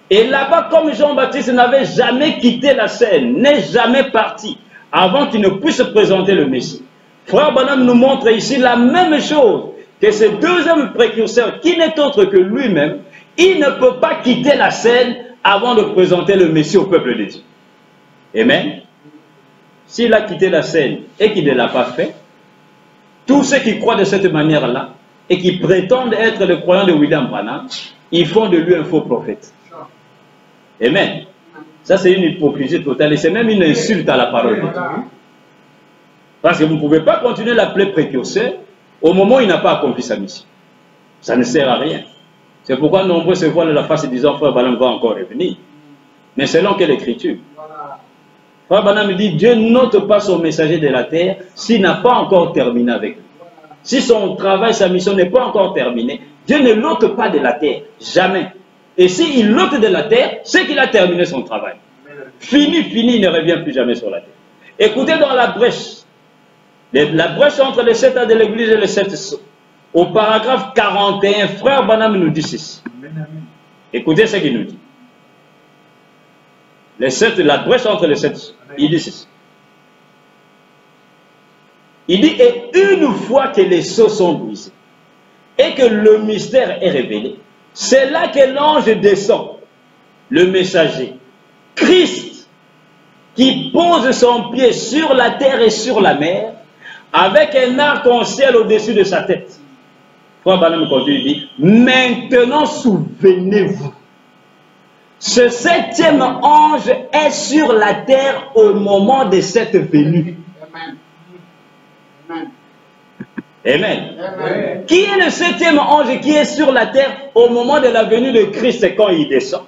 Et là-bas, comme Jean-Baptiste n'avait jamais quitté la scène, n'est jamais parti, avant qu'il ne puisse présenter le Messie, Frère Branham nous montre ici la même chose, que ce deuxième précurseur, qui n'est autre que lui-même, il ne peut pas quitter la scène avant de présenter le Messie au peuple de Dieu. Amen. S'il a quitté la scène et qu'il ne l'a pas fait, tous ceux qui croient de cette manière-là et qui prétendent être les croyants de William Branham, ils font de lui un faux prophète. Amen. Ça, c'est une hypocrisie totale et c'est même une insulte à la parole de Dieu. Parce que vous ne pouvez pas continuer à l'appeler précurseur au moment où il n'a pas accompli sa mission. Ça ne sert à rien. C'est pourquoi nombreux se voilent la face disant Frère Branham va encore revenir. Mais selon quelle écriture? Frère Branham dit Dieu n'ôte pas son messager de la terre s'il n'a pas encore terminé avec lui. Si son travail, sa mission n'est pas encore terminée, Dieu ne l'ôte pas de la terre. Jamais. Et s'il l'ôte de la terre, c'est qu'il a terminé son travail. Fini, il ne revient plus jamais sur la terre. Écoutez dans la brèche. La brèche entre les 7 ans de l'église et les 7 sceaux. Au paragraphe 41, Frère Branham nous dit ceci. Écoutez ce qu'il nous dit. La brèche entre les 7 sceaux. Il dit ceci. Il dit, et une fois que les sceaux sont brisés et que le mystère est révélé, c'est là que l'ange descend, le messager, Christ, qui pose son pied sur la terre et sur la mer, avec un arc-en-ciel au-dessus de sa tête. Frère Branham continue, il dit, maintenant souvenez-vous, ce 7e ange est sur la terre au moment de cette venue. Amen. Amen. Amen. Qui est le 7e ange qui est sur la terre au moment de la venue de Christ quand il descend?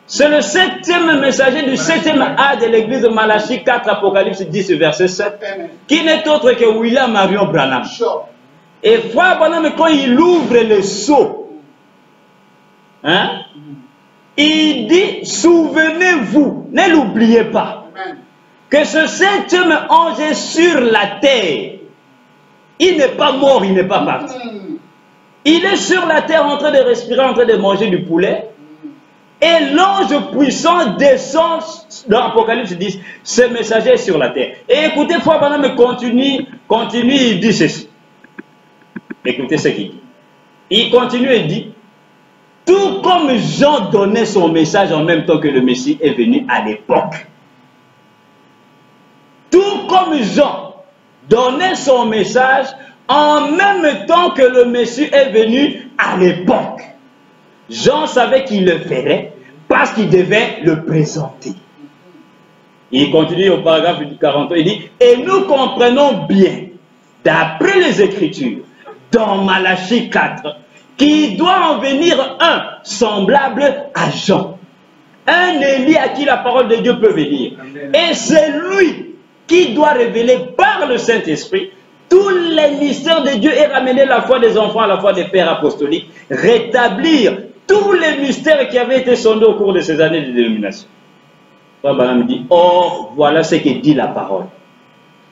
C'est le 7e messager du 7e A de l'église de Malachie 4, Apocalypse 10, verset 7, qui n'est autre que William Marion Branham. Et Frère Branham, quand il ouvre le sceau, hein, il dit, souvenez-vous, ne l'oubliez pas, que ce 7e ange est sur la terre. Il n'est pas mort, il n'est pas parti. Il est sur la terre en train de respirer, en train de manger du poulet. Et l'ange puissant descend dans l'Apocalypse 10. Ce messager est sur la terre. Et écoutez, Frère Branham continue, il dit ceci. Écoutez ce qu'il dit. Il continue et dit, tout comme Jean donnait son message en même temps que le Messie est venu à l'époque. Tout comme Jean donnait son message en même temps que le Messie est venu à l'époque. Jean savait qu'il le ferait parce qu'il devait le présenter. Il continue au paragraphe 43, il dit, et nous comprenons bien, d'après les Écritures, dans Malachie 4, qu'il doit en venir un semblable à Jean. Un Élie à qui la parole de Dieu peut venir. Et c'est lui qui doit révéler par le Saint-Esprit tous les mystères de Dieu et ramener la foi des enfants à la foi des pères apostoliques, rétablir tous les mystères qui avaient été sondés au cours de ces années de dénomination. Frère Branham dit, or, voilà ce que dit la parole.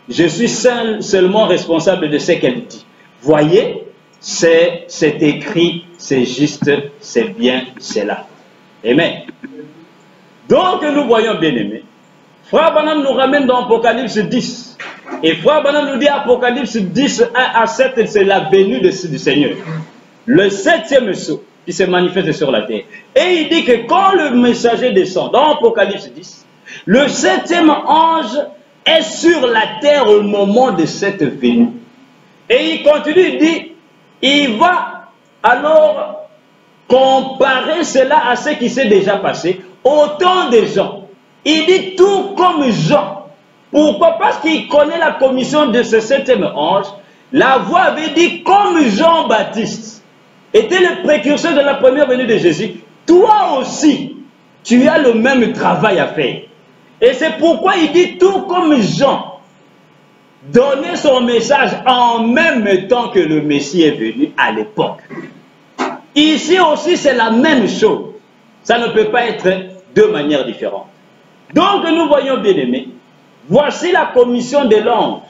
Je suis seulement responsable de ce qu'elle dit. Voyez, c'est écrit, c'est juste, c'est bien, c'est là. Amen. Donc, nous voyons, bien aimés, Frère Branham nous ramène dans Apocalypse 10. Et Frère Branham nous dit Apocalypse 10, 1 à 7, c'est la venue du Seigneur. Le 7e sceau qui se manifeste sur la terre. Et il dit que quand le messager descend dans Apocalypse 10, le 7e ange est sur la terre au moment de cette venue. Et il continue, il dit, il va alors comparer cela à ce qui s'est déjà passé au temps des gens. Il dit tout comme Jean. Pourquoi? Parce qu'il connaît la commission de ce 7e ange. La voix avait dit comme Jean-Baptiste était le précurseur de la première venue de Jésus. Toi aussi, tu as le même travail à faire. Et c'est pourquoi il dit tout comme Jean. donner son message en même temps que le Messie est venu à l'époque. Ici aussi, c'est la même chose. Ça ne peut pas être de manière différente. Donc, nous voyons, bien aimés, voici la commission de l'ange.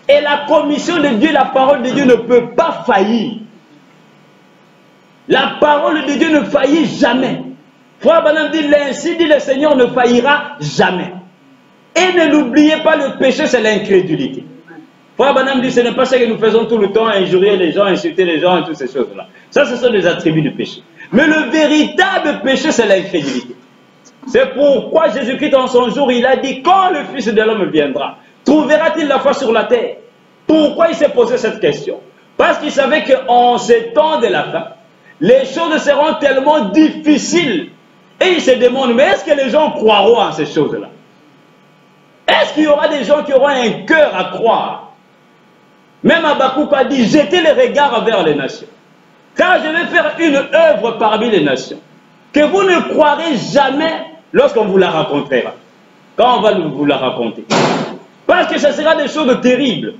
Et la commission de Dieu, la parole de Dieu ne peut pas faillir. La parole de Dieu ne faillit jamais. Frère Branham dit, ainsi dit le Seigneur ne faillira jamais. Et ne l'oubliez pas, le péché, c'est l'incrédulité. Frère Branham dit, ce n'est pas ce que nous faisons tout le temps, injurier les gens, insulter les gens et toutes ces choses-là. Ça, ce sont des attributs du péché. Mais le véritable péché, c'est l'incrédulité. C'est pourquoi Jésus-Christ, en son jour, il a dit, quand le Fils de l'homme viendra, trouvera-t-il la foi sur la terre? Pourquoi il s'est posé cette question? Parce qu'il savait qu'en ces temps de la fin, les choses seront tellement difficiles. Et il se demande, mais est-ce que les gens croiront en ces choses-là? Est-ce qu'il y aura des gens qui auront un cœur à croire? Même Habakkuk a dit, jetez les regards vers les nations. Car je vais faire une œuvre parmi les nations, que vous ne croirez jamais lorsqu'on vous la racontera. Quand on va vous la raconter. Parce que ce sera des choses terribles.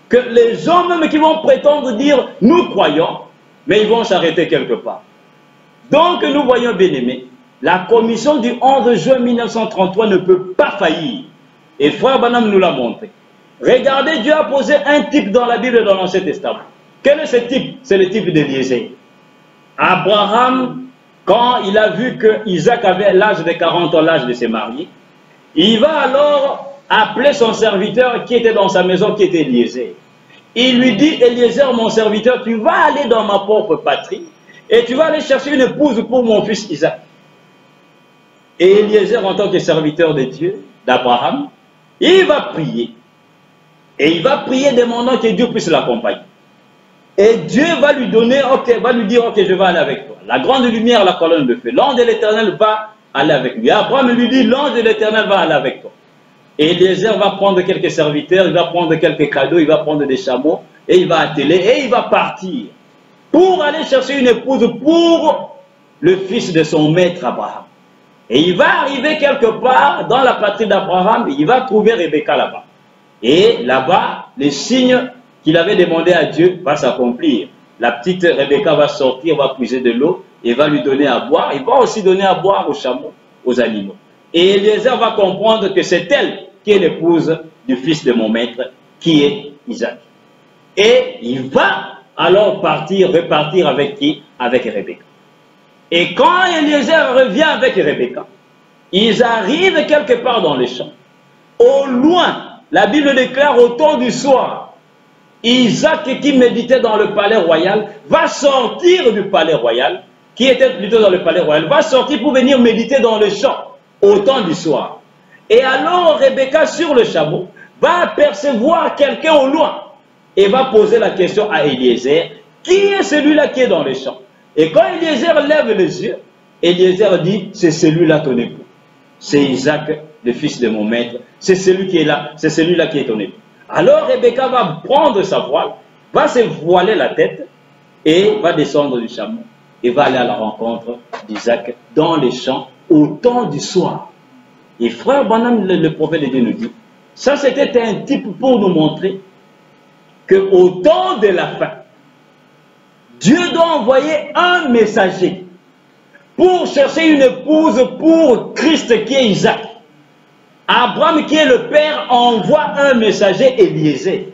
Que les gens même qui vont prétendre dire, nous croyons, mais ils vont s'arrêter quelque part. Donc nous voyons, bien aimés, la commission du 11 juin 1933 ne peut pas faillir. Et Frère Branham nous l'a montré. Regardez, Dieu a posé un type dans la Bible et dans l'Ancien Testament. Quel est ce type? C'est le type d'Éliézer. Abraham, quand il a vu que Isaac avait l'âge de 40 ans, l'âge de se marier, il va alors appeler son serviteur qui était dans sa maison, qui était Éliézer. Il lui dit, Éliézer, mon serviteur, tu vas aller dans ma propre patrie et tu vas aller chercher une épouse pour mon fils Isaac. Et Éliézer, en tant que serviteur de Dieu, d'Abraham, il va prier. Et il va prier demandant que Dieu puisse l'accompagner. Et Dieu va lui donner, va lui dire, ok, je vais aller avec toi. La grande lumière, la colonne de feu. L'ange de l'Éternel va aller avec lui. Abraham lui dit, l'ange de l'Éternel va aller avec toi. Et Éliézer va prendre quelques serviteurs, il va prendre quelques cadeaux, il va prendre des chameaux, et il va atteler, et il va partir pour aller chercher une épouse pour le fils de son maître Abraham. Et il va arriver quelque part dans la patrie d'Abraham, et il va trouver Rebecca là-bas. Et là-bas, les signes qu'il avait demandé à Dieu va s'accomplir. La petite Rebecca va sortir, va puiser de l'eau, et va lui donner à boire. Il va aussi donner à boire aux chameaux, aux animaux. Et Éliézer va comprendre que c'est elle qui est l'épouse du fils de mon maître, qui est Isaac. Et il va alors repartir avec qui? Avec Rebecca. Et quand Éliézer revient avec Rebecca, ils arrivent quelque part dans les champs. Au loin, la Bible déclare au temps du soir, Isaac qui méditait dans le palais royal va sortir du palais royal, qui était plutôt dans le palais royal, va sortir pour venir méditer dans le champ au temps du soir. Et alors Rebecca sur le chameau va apercevoir quelqu'un au loin et va poser la question à Éliézer, qui est celui-là qui est dans le champ? Et quand Éliézer lève les yeux, Éliézer dit, c'est celui-là ton époux. C'est Isaac, le fils de mon maître, c'est celui qui est là, c'est celui-là qui est ton époux. Alors Rebecca va prendre sa voile, va se voiler la tête et va descendre du chameau et va aller à la rencontre d'Isaac dans les champs au temps du soir. Et frère Branham, le prophète de Dieu nous dit, ça c'était un type pour nous montrer qu'au temps de la fin, Dieu doit envoyer un messager pour chercher une épouse pour Christ qui est Isaac. Abraham qui est le père envoie un messager Éliézer.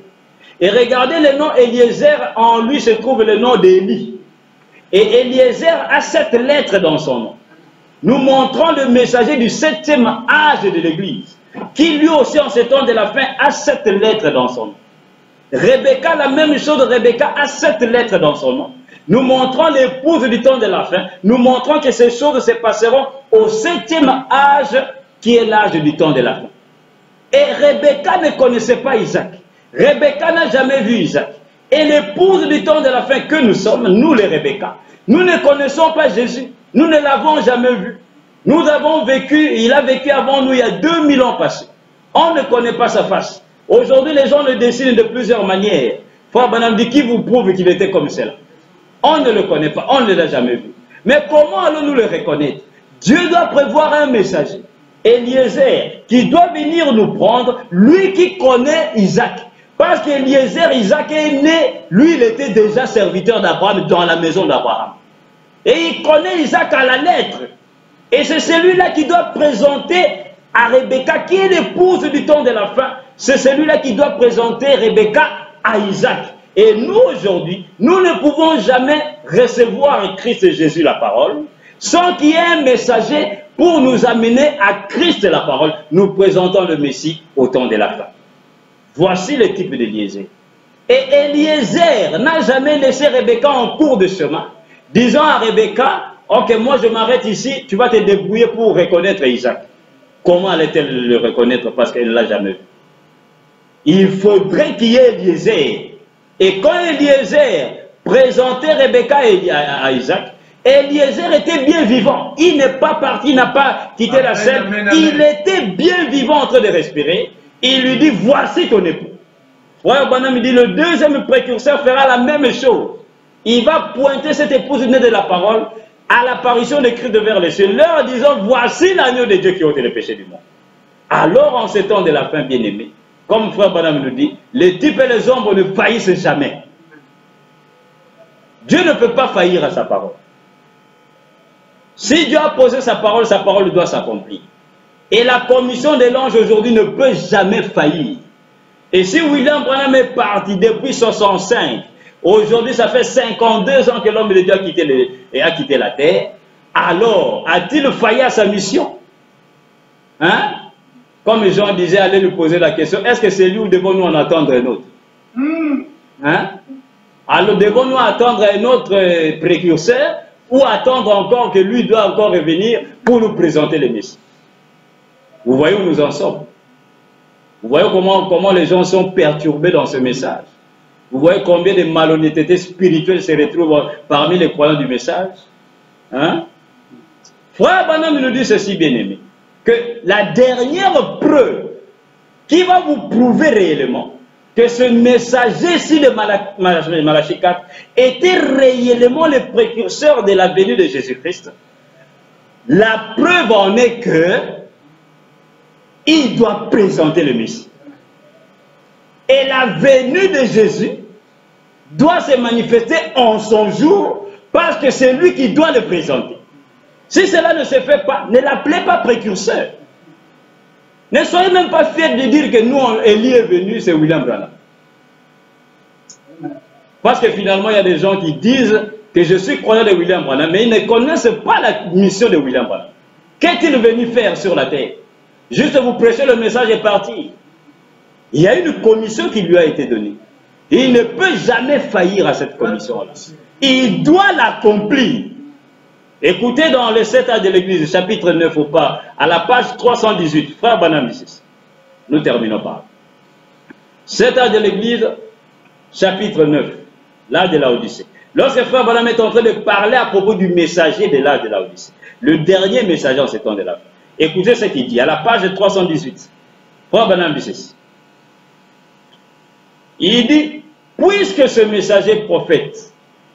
Et regardez le nom Éliézer, en lui se trouve le nom d'Élie. Et Éliézer a 7 lettres dans son nom. Nous montrons le messager du 7e âge de l'Église, qui lui aussi en ce temps de la fin a 7 lettres dans son nom. Rebecca, la même chose, Rebecca a 7 lettres dans son nom. Nous montrons l'épouse du temps de la fin, nous montrons que ces choses se passeront au 7e âge, qui est l'âge du temps de la fin. Et Rebecca ne connaissait pas Isaac. Rebecca n'a jamais vu Isaac. Et l'épouse du temps de la fin que nous sommes, nous les Rebecca, nous ne connaissons pas Jésus. Nous ne l'avons jamais vu. Nous avons vécu, il a vécu avant nous il y a 2000 ans passés. On ne connaît pas sa face. Aujourd'hui, les gens le dessinent de plusieurs manières. Frère Branham dit, qui vous prouve qu'il était comme cela? On ne le connaît pas, on ne l'a jamais vu. Mais comment allons-nous le reconnaître? Dieu doit prévoir un messager. Eliezer, qui doit venir nous prendre, lui qui connaît Isaac. Parce qu'Eliezer, Isaac est né, lui il était déjà serviteur d'Abraham dans la maison d'Abraham. Et il connaît Isaac à la lettre. Et c'est celui-là qui doit présenter à Rebecca, qui est l'épouse du temps de la fin. C'est celui-là qui doit présenter Rebecca à Isaac. Et nous aujourd'hui, nous ne pouvons jamais recevoir en Christ Jésus la parole, sans qu'il y ait un messager pour nous amener à Christ la parole, nous présentons le Messie au temps de la fin. Voici le type d'Eliezer. Et Eliezer n'a jamais laissé Rebecca en cours de chemin, disant à Rebecca, ok, moi je m'arrête ici, tu vas te débrouiller pour reconnaître Isaac. Comment allait-elle le reconnaître parce qu'elle ne l'a jamais vu? Il faudrait qu'il y ait Eliezer. Et quand Eliezer présentait Rebecca à Isaac, Eliezer était bien vivant. Il n'est pas parti, il n'a pas quitté la scène. Il était bien vivant en train de respirer. Il lui dit, voici ton époux. Frère Branham, il dit, le deuxième précurseur fera la même chose. Il va pointer cette épouse née de la parole à l'apparition de Christ vers les cieux, leur disant, voici l'agneau de Dieu qui ôte les péchés du monde. Alors, en ce temps de la fin, bien-aimé, comme frère Branham nous dit, les types et les ombres ne faillissent jamais. Dieu ne peut pas faillir à sa parole. Si Dieu a posé sa parole doit s'accomplir. Et la commission de l'ange aujourd'hui ne peut jamais faillir. Et si William Branham est parti depuis 65, aujourd'hui ça fait 52 ans que l'homme de Dieu a quitté la terre, alors a-t-il failli à sa mission? Hein? Comme les gens disaient, allez lui poser la question, est-ce que c'est lui ou devons-nous en attendre un autre? Hein? Alors devons-nous attendre un autre précurseur ou attendre encore que lui doit encore revenir pour nous présenter le Messie? Vous voyez où nous en sommes? Vous voyez comment les gens sont perturbés dans ce message? Vous voyez combien de malhonnêtetés spirituelles se retrouvent parmi les croyants du message? Hein? Frère Branham nous dit ceci, bien-aimé, que la dernière preuve qui va vous prouver réellement que ce messager-ci de Malachie 4 était réellement le précurseur de la venue de Jésus-Christ, la preuve en est que il doit présenter le Messie. Et la venue de Jésus doit se manifester en son jour parce que c'est lui qui doit le présenter. Si cela ne se fait pas, ne l'appelez pas précurseur. Ne soyez même pas fiers de dire que nous, Élie est venu, c'est William Branham. Parce que finalement, il y a des gens qui disent que je suis croyant de William Branham, mais ils ne connaissent pas la mission de William Branham. Qu'est-il venu faire sur la terre? Juste vous prêcher le message et partir. Il y a une commission qui lui a été donnée. Il ne peut jamais faillir à cette commission-là. Il doit l'accomplir. Écoutez dans le 7 âges de l'Église, chapitre 9 ou pas, à la page 318, frère Branham ici. Nous terminons par là. 7 âges de l'Église, chapitre 9, l'âge de la Odyssée. Lorsque frère Branham est en train de parler à propos du messager de l'âge de la Odyssée, le dernier messager en ce temps de la fin. Écoutez ce qu'il dit à la page 318. Frère Branham dit ceci. Il dit, puisque ce messager prophète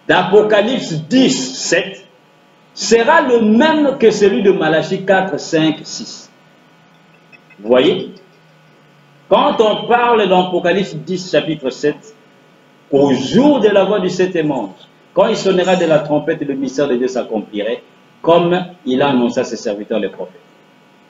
d'Apocalypse 10, 7 sera le même que celui de Malachie 4, 5, 6. Vous voyez? Quand on parle d'Apocalypse 10, chapitre 7, au jour de la voix du septième ange, quand il sonnera de la trompette, le mystère de Dieu s'accomplirait, comme il a annoncé à ses serviteurs les prophètes.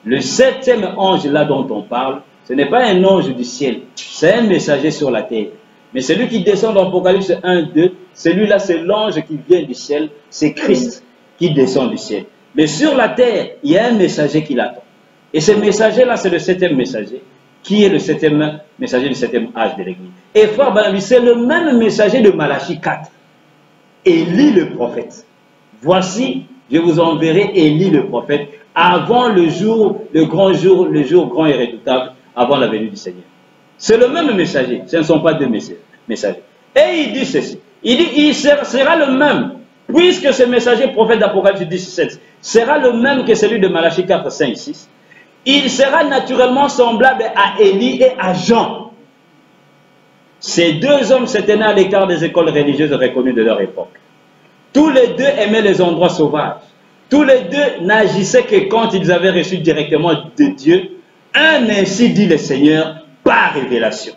Le septième ange là dont on parle, ce n'est pas un ange du ciel, c'est un messager sur la terre. Mais celui qui descend dans Apocalypse 1, 2, celui-là c'est l'ange qui vient du ciel, c'est Christ qui descend du ciel. Mais sur la terre, il y a un messager qui l'attend. Et ce messager-là, c'est le septième messager, qui est le septième messager du septième âge de l'Église. Et frère Branham, c'est le même messager de Malachie 4. Élie le prophète. Voici, je vous enverrai Élie le prophète, avant le jour, le jour grand et redoutable, avant la venue du Seigneur. C'est le même messager, ce ne sont pas deux messagers. Et il dit ceci, il dit, il sera le même, puisque ce messager prophète d'Apocalypse 17 sera le même que celui de Malachie 4, 5, 6, il sera naturellement semblable à Élie et à Jean. Ces deux hommes se tenaient à l'écart des écoles religieuses reconnues de leur époque. Tous les deux aimaient les endroits sauvages. Tous les deux n'agissaient que quand ils avaient reçu directement de Dieu un ainsi dit le Seigneur par révélation.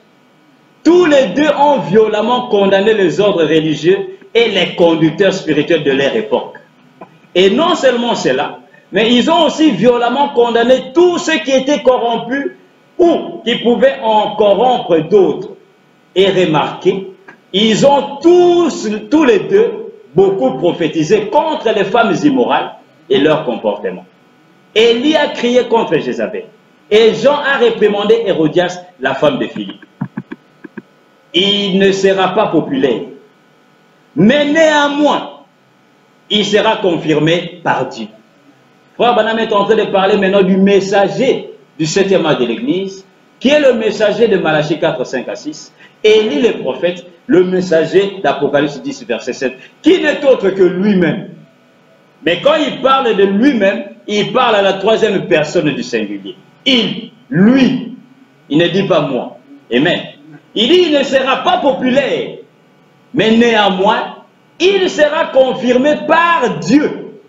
Tous les deux ont violemment condamné les ordres religieux et les conducteurs spirituels de leur époque. Et non seulement cela, mais ils ont aussi violemment condamné tous ceux qui étaient corrompus ou qui pouvaient en corrompre d'autres. Et remarquez, ils ont tous les deux, beaucoup prophétisé contre les femmes immorales et leur comportement. Élie a crié contre Jézabel. Et Jean a réprimandé Hérodias, la femme de Philippe. Il ne sera pas populaire, mais néanmoins, il sera confirmé par Dieu. Frère Branham est en train de parler maintenant du messager du 7e âge de l'Église, qui est le messager de Malachie 4, 5 à 6, et Élie le prophète, le messager d'Apocalypse 10, verset 7, qui n'est autre que lui-même. Mais quand il parle de lui-même, il parle à la troisième personne du singulier. Il, lui, il ne dit pas moi. Amen. Il dit, il ne sera pas populaire, mais néanmoins, il sera confirmé par Dieu.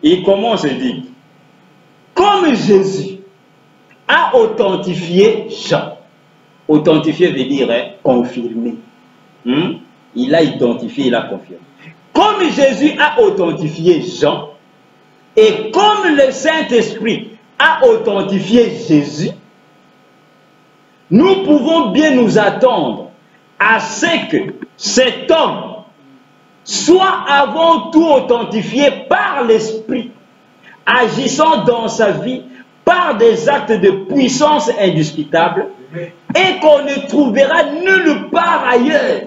Il commence et dit, comme Jésus a authentifié Jean. Authentifié veut dire confirmé. Il a identifié, il a confirmé. Comme Jésus a authentifié Jean, et comme le Saint-Esprit a authentifié Jésus, nous pouvons bien nous attendre à ce que cet homme soit avant tout authentifié par l'Esprit, agissant dans sa vie par des actes de puissance indiscutable, et qu'on ne trouvera nulle part ailleurs.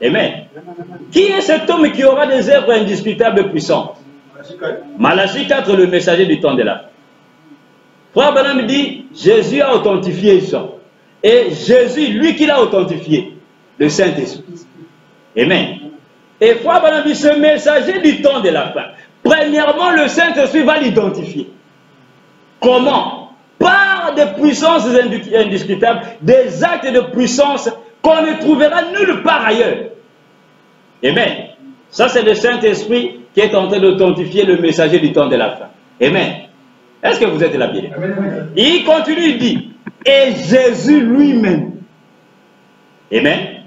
Amen. Qui est cet homme qui aura des œuvres indiscutables et puissantes? Malachie 4, le messager du temps de la fin. Frère Branham dit, Jésus a authentifié Jean. Et Jésus, lui qui l'a authentifié, le Saint-Esprit. Amen. Et Frère Branham dit, ce messager du temps de la fin, premièrement, le Saint-Esprit va l'identifier. Comment? Par des puissances indiscutables, des actes de puissance qu'on ne trouvera nulle part ailleurs. Amen. Ça, c'est le Saint-Esprit qui est en train d'authentifier le messager du temps de la fin. Amen. Est-ce que vous êtes là bien? Il continue, il dit, et Jésus lui-même, amen,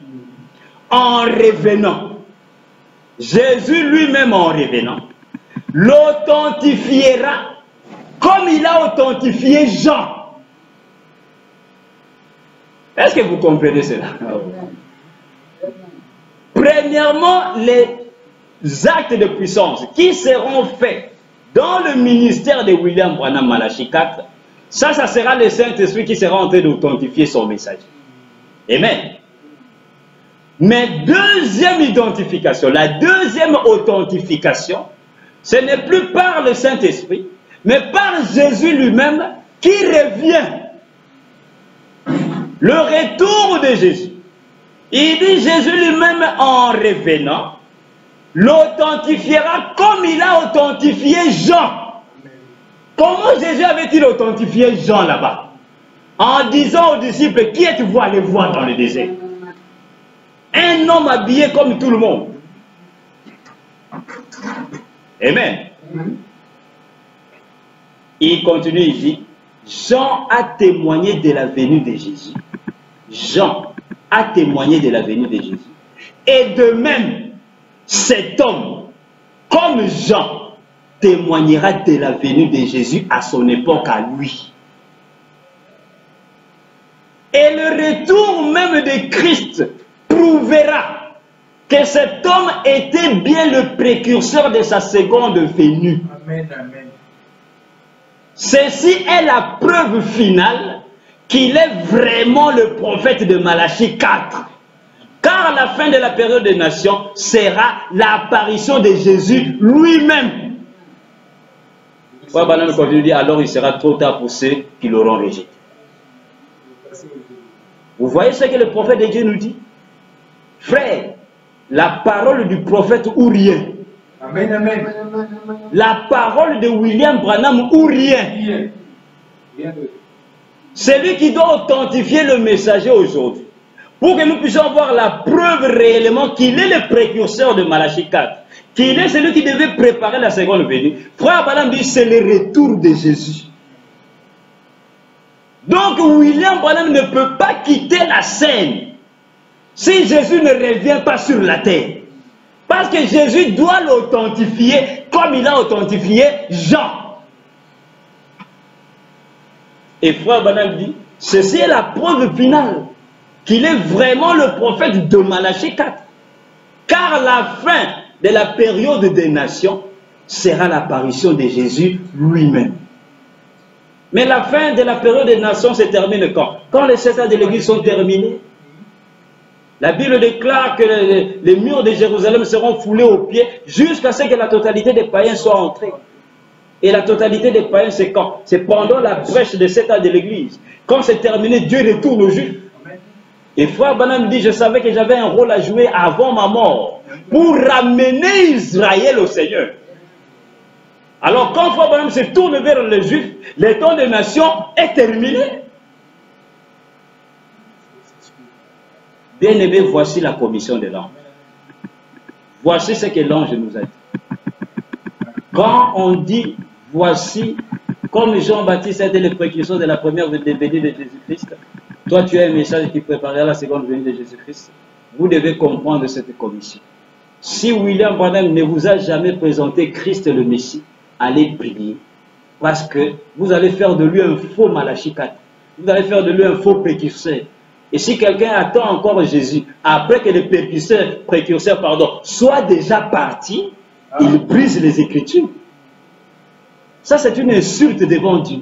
en revenant, Jésus lui-même en revenant, l'authentifiera comme il a authentifié Jean. Est-ce que vous comprenez cela? Premièrement, les actes de puissance qui seront faits dans le ministère de William Branham Malachie 4, ça sera le Saint-Esprit qui sera en train d'authentifier son message. Amen. Mais deuxième identification, la deuxième authentification, ce n'est plus par le Saint-Esprit, mais par Jésus lui-même qui revient. Le retour de Jésus. Il dit Jésus lui-même en revenant, l'authentifiera comme il a authentifié Jean. Comment Jésus avait-il authentifié Jean là-bas? En disant aux disciples, qui êtes-vous allés voir dans le désert? Un homme habillé comme tout le monde. Amen. Il continue, il dit, Jean a témoigné de la venue de Jésus. Jean a témoigné de la venue de Jésus. Et de même, cet homme, comme Jean, témoignera de la venue de Jésus à son époque à lui. Et le retour même de Christ prouvera que cet homme était bien le précurseur de sa seconde venue. Amen, amen. Ceci est la preuve finale qu'il est vraiment le prophète de Malachie 4. Car la fin de la période des nations sera l'apparition de Jésus lui-même. Alors il sera trop tard pour ceux qui l'auront rejeté. Vous voyez ce que le prophète de Dieu nous dit? Frère, la parole du prophète ou rien. Amen, amen. La parole de William Branham ou rien. C'est lui qui doit authentifier le messager aujourd'hui. pour que nous puissions voir la preuve réellement qu'il est le précurseur de Malachie 4, qu'il est celui qui devait préparer la seconde venue. Frère Branham dit c'est le retour de Jésus. Donc William Branham ne peut pas quitter la scène si Jésus ne revient pas sur la terre. Parce que Jésus doit l'authentifier comme il a authentifié Jean. Et frère Branham dit, ceci est la preuve finale qu'il est vraiment le prophète de Malachie 4. Car la fin de la période des nations sera l'apparition de Jésus lui-même. Mais la fin de la période des nations se termine quand? Quand les 7 ans de l'église sont terminés. La Bible déclare que les murs de Jérusalem seront foulés aux pieds jusqu'à ce que la totalité des païens soit entrée. Et la totalité des païens, c'est quand? C'est pendant la brèche des 7 ans de l'église. Quand c'est terminé, Dieu retourne aux Juifs. Et frère Branham dit, je savais que j'avais un rôle à jouer avant ma mort pour ramener Israël au Seigneur. Alors quand frère Branham se tourne vers les Juifs, le temps des nations est terminé. Bien-aimés, voici la commission de l'ange. Voici ce que l'ange nous a dit. Quand on dit, voici, comme Jean-Baptiste a été le précurseur de la première venue de Jésus-Christ, toi tu as un message qui préparera la seconde venue de Jésus-Christ. Vous devez comprendre cette commission. Si William Branham ne vous a jamais présenté Christ le Messie, allez prier. Parce que vous allez faire de lui un faux Malachie 4. Vous allez faire de lui un faux précurseur. Et si quelqu'un attend encore Jésus, après que le précurseur soit déjà parti, il brise les Écritures. Ça, c'est une insulte devant Dieu.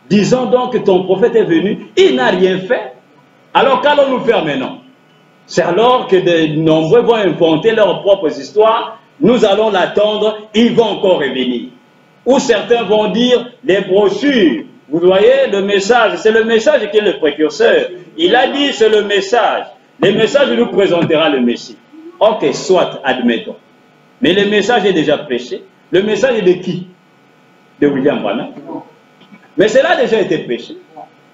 Disons donc que ton prophète est venu, il n'a rien fait. Alors qu'allons-nous faire maintenant? C'est alors que de nombreux vont inventer leurs propres histoires. Nous allons l'attendre, il va encore revenir. Ou certains vont dire, les brochures, vous voyez, le message, c'est le message qui est le précurseur. Il a dit, c'est le message. Le message nous présentera le Messie. Ok, soit, admettons. Mais le message est déjà prêché. Le message est de qui? De William Branham. Mais cela a déjà été prêché.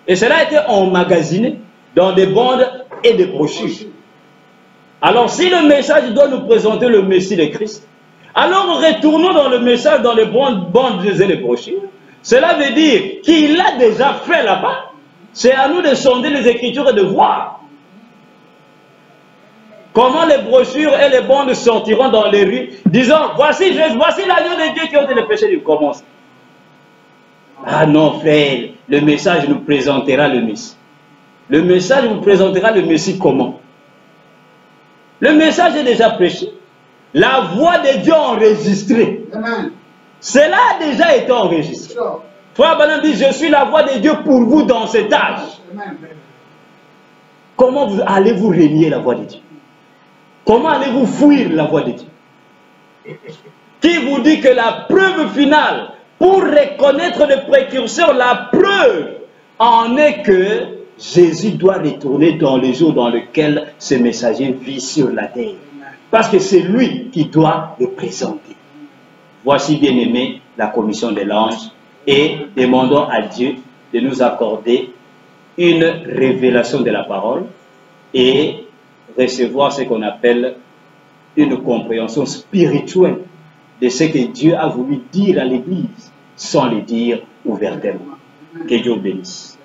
Et cela a été emmagasiné dans des bandes et des brochures. Alors, si le message doit nous présenter le Messie de Christ, alors retournons dans le message, dans les bandes et les brochures. Cela veut dire qu'il l'a déjà fait là-bas. C'est à nous de sonder les Écritures et de voir comment les brochures et les bandes sortiront dans les rues, disant, voici l'agneau de Dieu qui ôte les péchés du commencement. Ah non, frère, le message nous présentera le Messie. Le message vous présentera le Messie comment? Le message est déjà prêché. La voix de Dieu enregistrée. Amen. Cela a déjà été enregistré. Frère Branham dit, je suis la voix de Dieu pour vous dans cet âge. Amen. Comment allez-vous renier la voix de Dieu? Comment allez-vous fuir la voix de Dieu? Qui vous dit que la preuve finale, pour reconnaître le précurseur, la preuve en est que Jésus doit retourner dans les jours dans lesquels ce messager vit sur la terre. Parce que c'est lui qui doit le présenter. Voici, bien aimé, la commission de l'ange. Et demandons à Dieu de nous accorder une révélation de la parole et recevoir ce qu'on appelle une compréhension spirituelle de ce que Dieu a voulu dire à l'Église sans le dire ouvertement. Que Dieu bénisse.